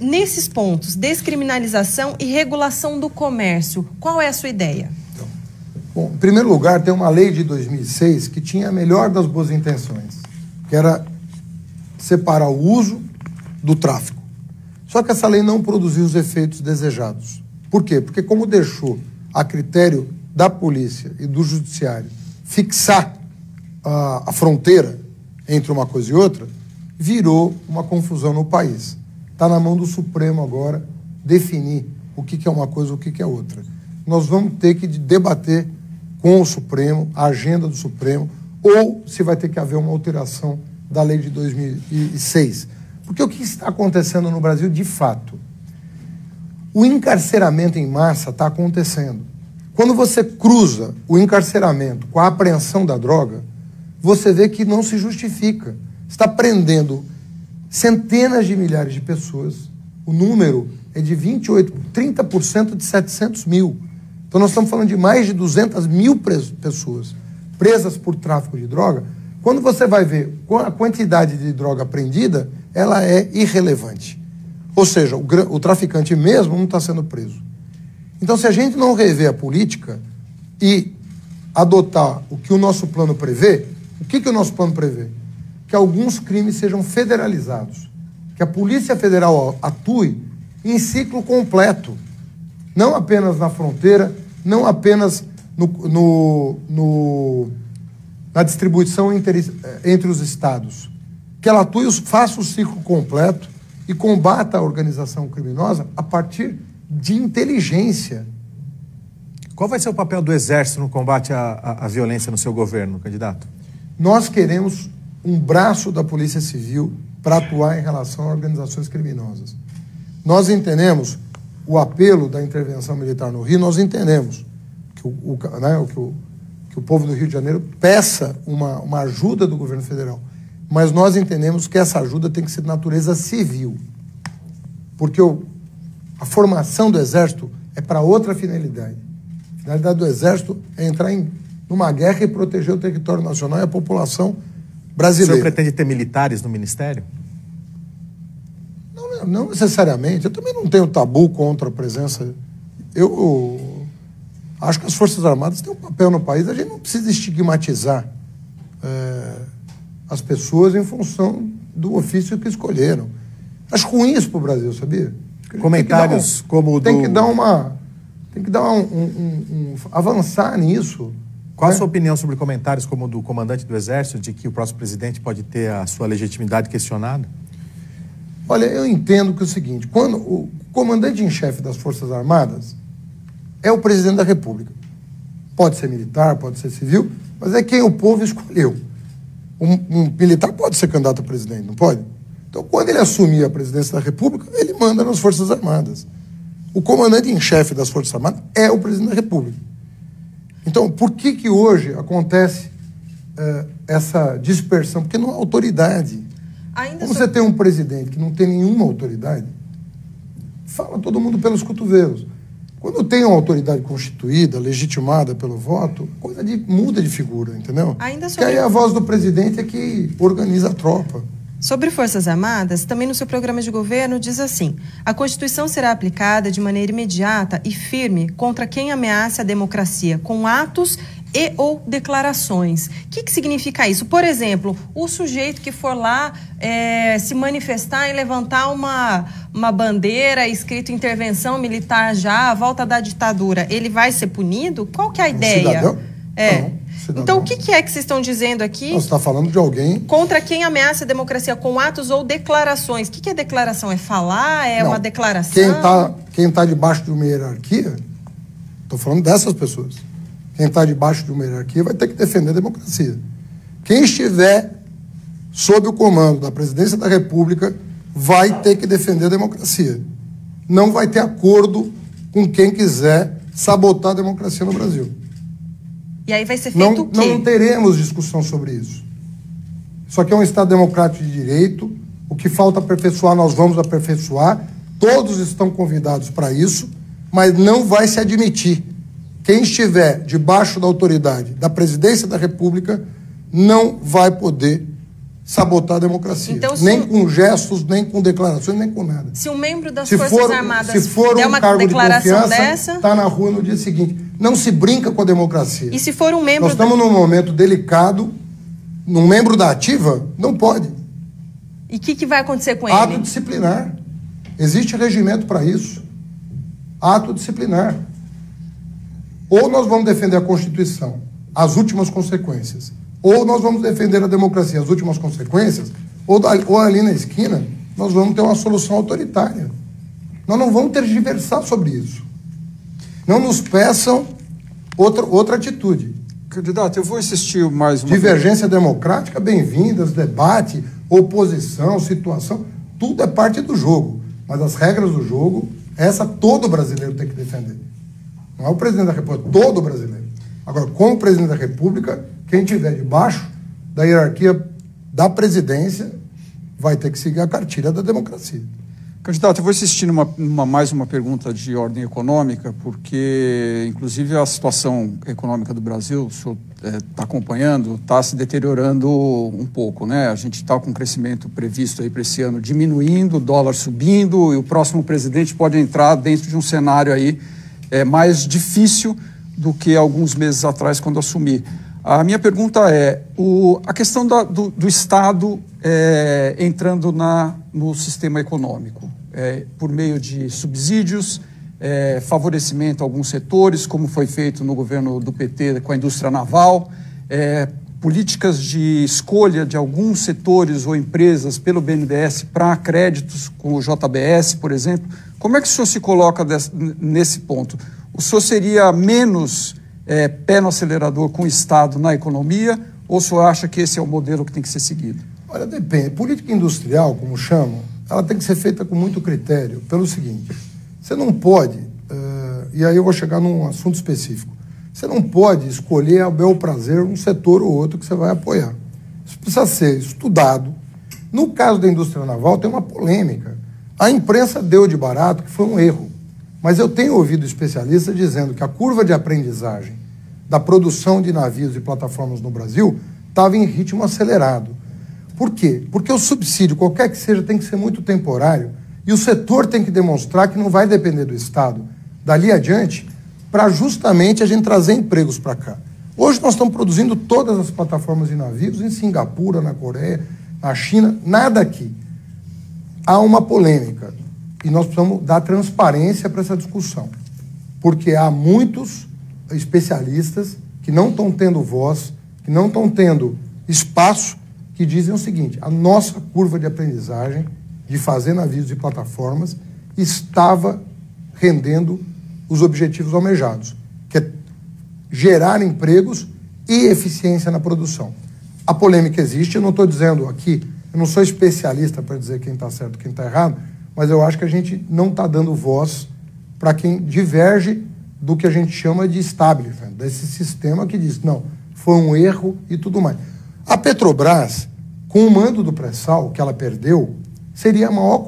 Nesses pontos, descriminalização e regulação do comércio, qual é a sua ideia? Então, bom, em primeiro lugar, tem uma lei de 2006 que tinha a melhor das boas intenções, que era separar o uso do tráfico. Só que essa lei não produziu os efeitos desejados. Por quê? Porque como deixou a critério da polícia e do judiciário fixar a fronteira entre uma coisa e outra, virou uma confusão no país. Está na mão do Supremo agora definir o que é uma coisa e o que é outra. Nós vamos ter que debater com o Supremo, a agenda do Supremo, ou se vai ter que haver uma alteração da lei de 2006. Porque o que está acontecendo no Brasil de fato? O encarceramento em massa está acontecendo. Quando você cruza o encarceramento com a apreensão da droga, você vê que não se justifica. Está prendendo centenas de milhares de pessoas. O número é de 30% de 700 mil. Então nós estamos falando de mais de 200 mil pessoas presas por tráfico de droga. Quando você vai ver a quantidade de droga apreendida, ela é irrelevante. Ou seja, o traficante mesmo não está sendo preso. Então, se a gente não rever a política e adotar o que o nosso plano prevê, o que o nosso plano prevê? Que alguns crimes sejam federalizados, que a Polícia Federal atue em ciclo completo, não apenas na fronteira, não apenas na distribuição entre os estados, que ela atue, faça o ciclo completo e combata a organização criminosa a partir de inteligência. Qual vai ser o papel do Exército no combate à violência no seu governo, candidato? Nós queremos um braço da Polícia Civil para atuar em relação a organizações criminosas. Nós entendemos o apelo da intervenção militar no Rio, nós entendemos que o povo do Rio de Janeiro peça uma ajuda do governo federal. Mas nós entendemos que essa ajuda tem que ser de natureza civil. Porque a formação do Exército é para outra finalidade. A finalidade do Exército é entrar numa guerra e proteger o território nacional e a população brasileira. O senhor pretende ter militares no Ministério? Não necessariamente. Eu também não tenho tabu contra a presença. Eu acho que as Forças Armadas têm um papel no país. A gente não precisa estigmatizar as pessoas em função do ofício que escolheram. Acho ruim isso para o Brasil, sabia? Comentários como o do... Tem que dar avançar nisso. Qual a sua opinião sobre comentários como o do comandante do Exército, de que o próximo presidente pode ter a sua legitimidade questionada? Olha, eu entendo que é o seguinte, quando o comandante em chefe das Forças Armadas é o presidente da República. Pode ser militar, pode ser civil, mas é quem o povo escolheu. Um militar pode ser candidato a presidente, não pode? Então, quando ele assumir a presidência da República, ele manda nas Forças Armadas. O comandante em chefe das Forças Armadas é o presidente da República. Então, por que hoje acontece essa dispersão? Porque não há autoridade. Como você tem um presidente que não tem nenhuma autoridade, fala todo mundo pelos cotovelos. Quando tem uma autoridade constituída, legitimada pelo voto, muda de figura, entendeu? Ainda sobre... Que aí a voz do presidente é que organiza a tropa. Sobre Forças Armadas, também no seu programa de governo diz assim: a Constituição será aplicada de maneira imediata e firme contra quem ameace a democracia com atos e ou declarações. O que significa isso? Por exemplo, o sujeito que for lá se manifestar e levantar uma bandeira escrito intervenção militar já, a volta da ditadura, ele vai ser punido? Qual que é a ideia? Cidadão? Não. Então, o que é que vocês estão dizendo aqui? Você está falando de alguém... Contra quem ameaça a democracia com atos ou declarações. O que é declaração? É falar? É uma declaração? Quem tá debaixo de uma hierarquia, estou falando dessas pessoas, quem está debaixo de uma hierarquia vai ter que defender a democracia. Quem estiver sob o comando da presidência da República vai ter que defender a democracia. Não vai ter acordo com quem quiser sabotar a democracia no Brasil. E aí vai ser feito o quê? Não teremos discussão sobre isso. Isso aqui é um Estado democrático de direito. O que falta aperfeiçoar, nós vamos aperfeiçoar. Todos estão convidados para isso, mas não vai se admitir. Quem estiver debaixo da autoridade da presidência da República não vai poder sabotar a democracia. Então, nem com gestos, nem com declarações, nem com nada. Se um membro das Forças Armadas der uma cargo declaração de confiança, dessa... está na rua no dia seguinte. Não se brinca com a democracia. E se for um membro... Nós estamos num momento delicado, um membro da ativa não pode. E o que vai acontecer com ele? Ato disciplinar. Existe regimento para isso. Ato disciplinar. Ou nós vamos defender a Constituição, as últimas consequências, ou nós vamos defender a democracia, as últimas consequências, ou ali na esquina, nós vamos ter uma solução autoritária. Nós não vamos tergiversar sobre isso. Não nos peçam outra atitude. Candidato, eu vou insistir mais uma Divergência democrática, bem-vindas, debate, oposição, situação, tudo é parte do jogo. Mas as regras do jogo, todo brasileiro tem que defender. Não é o presidente da República, todo brasileiro. Agora, como presidente da República, quem estiver debaixo da hierarquia da presidência vai ter que seguir a cartilha da democracia. Candidato, eu vou insistir mais uma pergunta de ordem econômica, porque, inclusive, a situação econômica do Brasil, o senhor está acompanhando, está se deteriorando um pouco, né? A gente está com um crescimento previsto aí para esse ano diminuindo, o dólar subindo, e o próximo presidente pode entrar dentro de um cenário aí mais difícil do que alguns meses atrás, quando assumir. A minha pergunta é, a questão do Estado entrando no sistema econômico, por meio de subsídios, favorecimento a alguns setores, como foi feito no governo do PT com a indústria naval, políticas de escolha de alguns setores ou empresas pelo BNDES para créditos, com o JBS, por exemplo. Como é que o senhor se coloca nesse ponto? O senhor seria menos pé no acelerador com o Estado na economia, ou o senhor acha que esse é o modelo que tem que ser seguido? Olha, depende. Política industrial, como chamam, ela tem que ser feita com muito critério, pelo seguinte: você não pode, e aí eu vou chegar num assunto específico, você não pode escolher a bel prazer um setor ou outro que você vai apoiar. Isso precisa ser estudado. No caso da indústria naval, tem uma polêmica. A imprensa deu de barato que foi um erro. Mas eu tenho ouvido especialistas dizendo que a curva de aprendizagem da produção de navios e plataformas no Brasil estava em ritmo acelerado. Por quê? Porque o subsídio, qualquer que seja, tem que ser muito temporário e o setor tem que demonstrar que não vai depender do Estado dali adiante para justamente a gente trazer empregos para cá. Hoje nós estamos produzindo todas as plataformas de navios em Singapura, na Coreia, na China, nada aqui. Há uma polêmica e nós precisamos dar transparência para essa discussão, porque há muitos especialistas que não estão tendo voz, que não estão tendo espaço, que dizem o seguinte: a nossa curva de aprendizagem de fazer navios e plataformas estava rendendo os objetivos almejados, que é gerar empregos e eficiência na produção. A polêmica existe, eu não estou dizendo aqui, eu não sou especialista para dizer quem está certo e quem está errado, mas eu acho que a gente não está dando voz para quem diverge do que a gente chama de establishment, desse sistema que diz, não, foi um erro e tudo mais. A Petrobras, com o mando do pré-sal que ela perdeu, seria a maior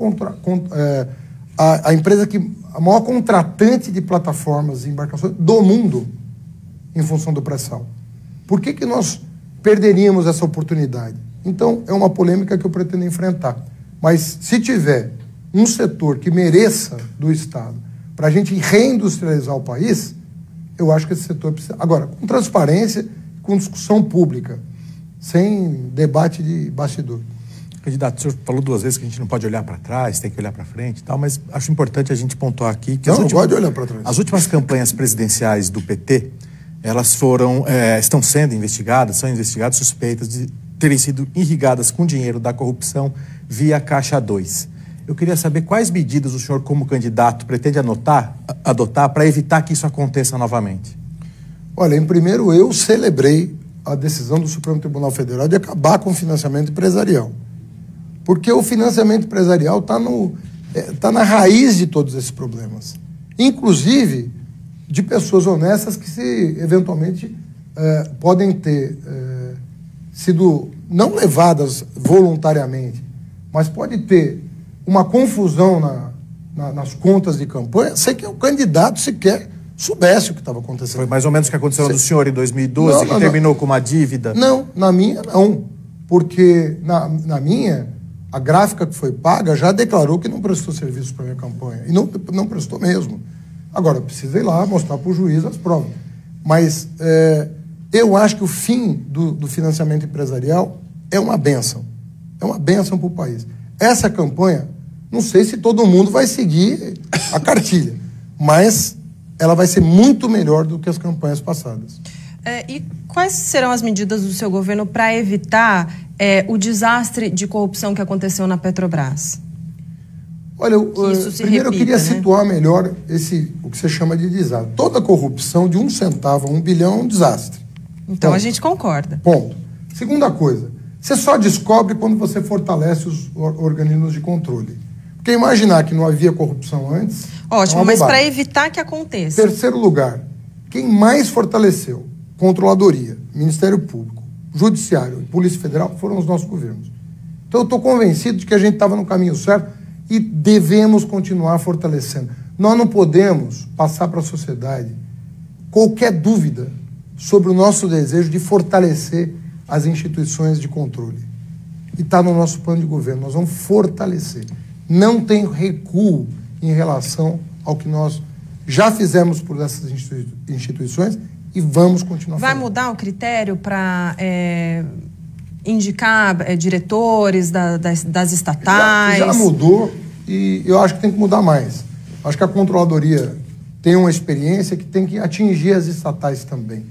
a empresa que a maior contratante de plataformas e embarcações do mundo em função do pré-sal. Por que nós perderíamos essa oportunidade? Então, é uma polêmica que eu pretendo enfrentar. Mas, se tiver um setor que mereça do Estado para a gente reindustrializar o país, eu acho que esse setor precisa... Agora, com transparência, com discussão pública, sem debate de bastidor. Candidato, o senhor falou 2 vezes que a gente não pode olhar para trás, tem que olhar para frente e tal, mas acho importante a gente pontuar aqui que não pode olhar para trás. As últimas campanhas presidenciais do PT, elas estão sendo investigadas, são investigadas suspeitas de terem sido irrigadas com dinheiro da corrupção via Caixa 2. Eu queria saber quais medidas o senhor, como candidato, pretende adotar para evitar que isso aconteça novamente. Olha, em primeiro, eu celebrei a decisão do Supremo Tribunal Federal de acabar com o financiamento empresarial. Porque o financiamento empresarial está na raiz de todos esses problemas. Inclusive de pessoas honestas que, se eventualmente, podem ter sido não levadas voluntariamente, mas pode ter uma confusão nas contas de campanha, sem que o candidato sequer soubesse o que estava acontecendo. Foi mais ou menos o que aconteceu do senhor em 2012, que terminou com uma dívida? Não, na minha não. Porque na minha, a gráfica que foi paga já declarou que não prestou serviço para a minha campanha. E não prestou mesmo. Agora, precisa ir lá mostrar para o juiz as provas. Mas eu acho que o fim do financiamento empresarial é uma bênção. É uma bênção para o país. Essa campanha, não sei se todo mundo vai seguir a cartilha, mas ela vai ser muito melhor do que as campanhas passadas. E quais serão as medidas do seu governo para evitar o desastre de corrupção que aconteceu na Petrobras? Olha, primeiro eu queria situar melhor o que você chama de desastre. Toda corrupção de 1 centavo a 1 bilhão é um desastre. Então a gente concorda. Ponto. Segunda coisa, você só descobre quando você fortalece os organismos de controle. Porque imaginar que não havia corrupção antes... Ótimo, mas para evitar que aconteça. Terceiro lugar, quem mais fortaleceu Controladoria, Ministério Público, Judiciário e Polícia Federal foram os nossos governos. Então eu estou convencido de que a gente estava no caminho certo e devemos continuar fortalecendo. Nós não podemos passar para a sociedade qualquer dúvida sobre o nosso desejo de fortalecer as instituições de controle. E está no nosso plano de governo, nós vamos fortalecer. Não tem recuo em relação ao que nós já fizemos por essas instituições e vamos continuar fazendo. Vai mudar o critério para indicar diretores das estatais? Já mudou e eu acho que tem que mudar mais. Acho que a Controladoria tem uma experiência que tem que atingir as estatais também.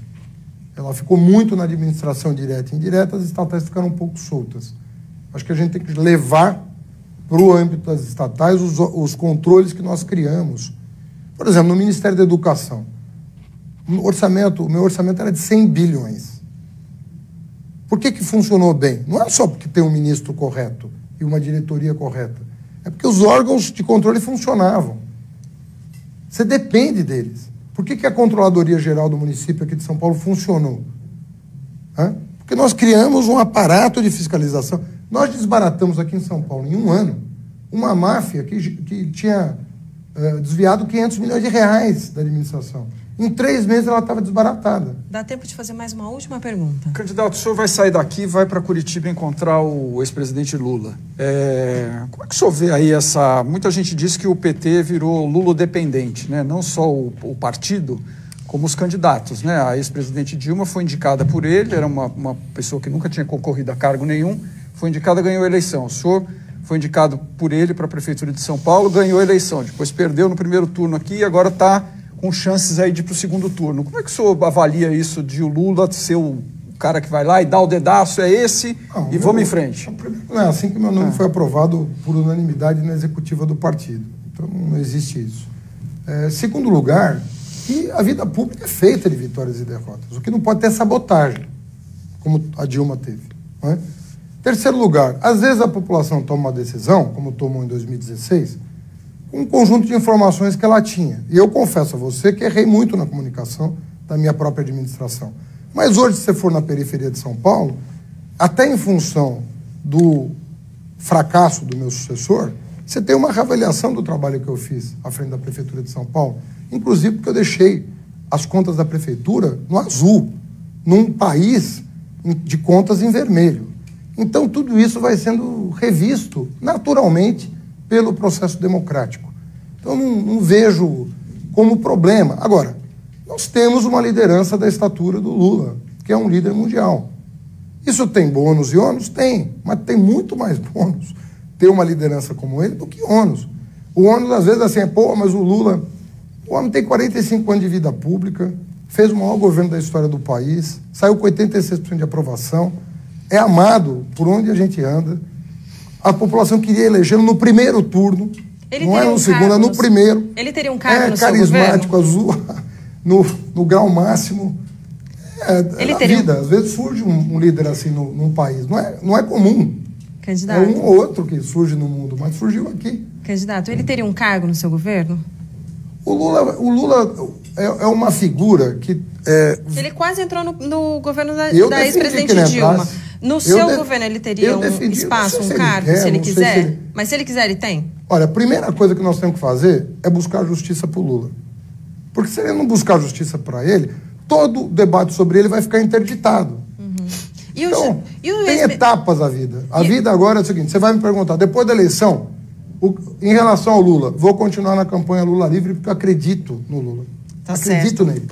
Ela ficou muito na administração direta e indireta, as estatais ficaram um pouco soltas. Acho que a gente tem que levar para o âmbito das estatais os controles que nós criamos. Por exemplo, no Ministério da Educação, o meu orçamento era de 100 bilhões. Por que funcionou bem? Não é só porque tem um ministro correto e uma diretoria correta. É porque os órgãos de controle funcionavam. Você depende deles. Por que a Controladoria Geral do município aqui de São Paulo funcionou? Porque nós criamos um aparato de fiscalização. Nós desbaratamos aqui em São Paulo, em 1 ano, uma máfia que tinha desviado 500 milhões de reais da administração. Em 3 meses ela estava desbaratada. Dá tempo de fazer mais uma última pergunta. Candidato, o senhor vai sair daqui e vai para Curitiba encontrar o ex-presidente Lula. Como é que o senhor vê aí essa... Muita gente diz que o PT virou Lula-dependente, né? Não só o partido, como os candidatos, né? A ex-presidente Dilma foi indicada por ele, era uma pessoa que nunca tinha concorrido a cargo nenhum, foi indicada, ganhou a eleição. O senhor foi indicado por ele para a Prefeitura de São Paulo, ganhou a eleição, depois perdeu no primeiro turno aqui e agora está com chances aí de ir para o segundo turno. Como é que o senhor avalia isso de o Lula ser o cara que vai lá e dá o dedaço, é esse, e vamos em frente? Não é assim que meu nome foi aprovado por unanimidade na executiva do partido. Então não existe isso. Segundo lugar, que a vida pública é feita de vitórias e derrotas. O que não pode ter é sabotagem, como a Dilma teve. Não é? Terceiro lugar, às vezes a população toma uma decisão, como tomou em 2016, com um conjunto de informações que ela tinha. E eu confesso a você que errei muito na comunicação da minha própria administração. Mas hoje, se você for na periferia de São Paulo, até em função do fracasso do meu sucessor, Você tem uma reavaliação do trabalho que eu fiz à frente da Prefeitura de São Paulo, inclusive porque eu deixei as contas da Prefeitura no azul, num país de contas em vermelho. Então, tudo isso vai sendo revisto naturalmente pelo processo democrático. Então, não vejo como problema. Agora, nós temos uma liderança da estatura do Lula, que é um líder mundial. Isso tem bônus e ônus? Tem, mas tem muito mais bônus ter uma liderança como ele do que ônus. O ônus, às vezes, assim, mas o Lula, o homem tem 45 anos de vida pública, fez o maior governo da história do país, saiu com 86% de aprovação, é amado por onde a gente anda. A população queria elegê-lo no primeiro turno, não é no segundo, é no primeiro. Ele teria um cargo no seu governo? É carismático, azul, no grau máximo. Ele na teria vida, às vezes surge um líder assim num país. Não é comum. Candidato. É um ou outro que surge no mundo, mas surgiu aqui. Candidato, ele teria um cargo no seu governo? O Lula é uma figura que... Ele quase entrou no governo da ex-presidente Dilma. No seu governo ele teria um espaço, um cargo, se ele quiser? Mas se ele quiser, ele tem? Olha, a primeira coisa que nós temos que fazer é buscar justiça para o Lula. Porque se ele não buscar justiça para ele, todo o debate sobre ele vai ficar interditado. Então, tem etapas a vida. A vida agora é o seguinte, você vai me perguntar, depois da eleição, em relação ao Lula, vou continuar na campanha Lula livre porque eu acredito no Lula. Acredito nele.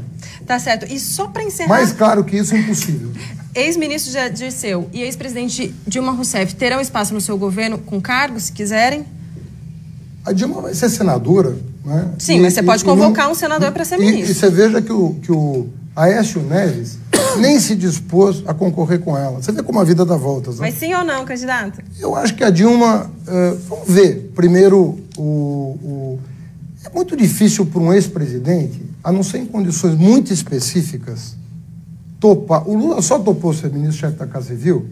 Tá certo. E só para encerrar... Mais claro que isso é impossível. Ex-ministro Dirceu e ex-presidente Dilma Rousseff terão espaço no seu governo com cargos, se quiserem? A Dilma vai ser senadora, né? Sim, mas você pode convocar um senador para ser ministro. E você veja que o Aécio Neves nem se dispôs a concorrer com ela. Você vê como a vida dá voltas, né? Mas sim ou não, candidato? Eu acho que a Dilma... vamos ver. Primeiro, é muito difícil para um ex-presidente, a não ser em condições muito específicas, topar. O Lula só topou ser ministro-chefe da Casa Civil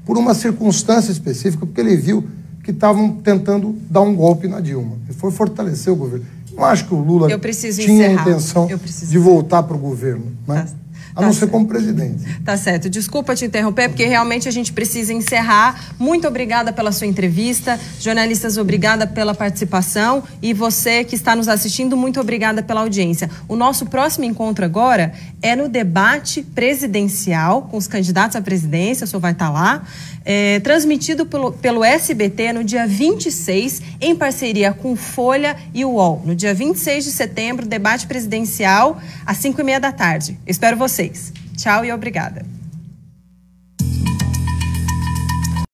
por uma circunstância específica, porque ele viu que estavam tentando dar um golpe na Dilma. Ele foi fortalecer o governo. Não acho que o Lula tinha a intenção de voltar para o governo, né? A não ser como presidente. Tá certo. Desculpa te interromper, porque realmente a gente precisa encerrar. Muito obrigada pela sua entrevista. Jornalistas, obrigada pela participação. E você que está nos assistindo, muito obrigada pela audiência. O nosso próximo encontro agora é no debate presidencial com os candidatos à presidência, o senhor vai estar lá, transmitido pelo SBT no dia 26, em parceria com Folha e o UOL. No dia 26 de setembro, debate presidencial, às 5h30 da tarde. Espero vocês. Tchau e obrigada.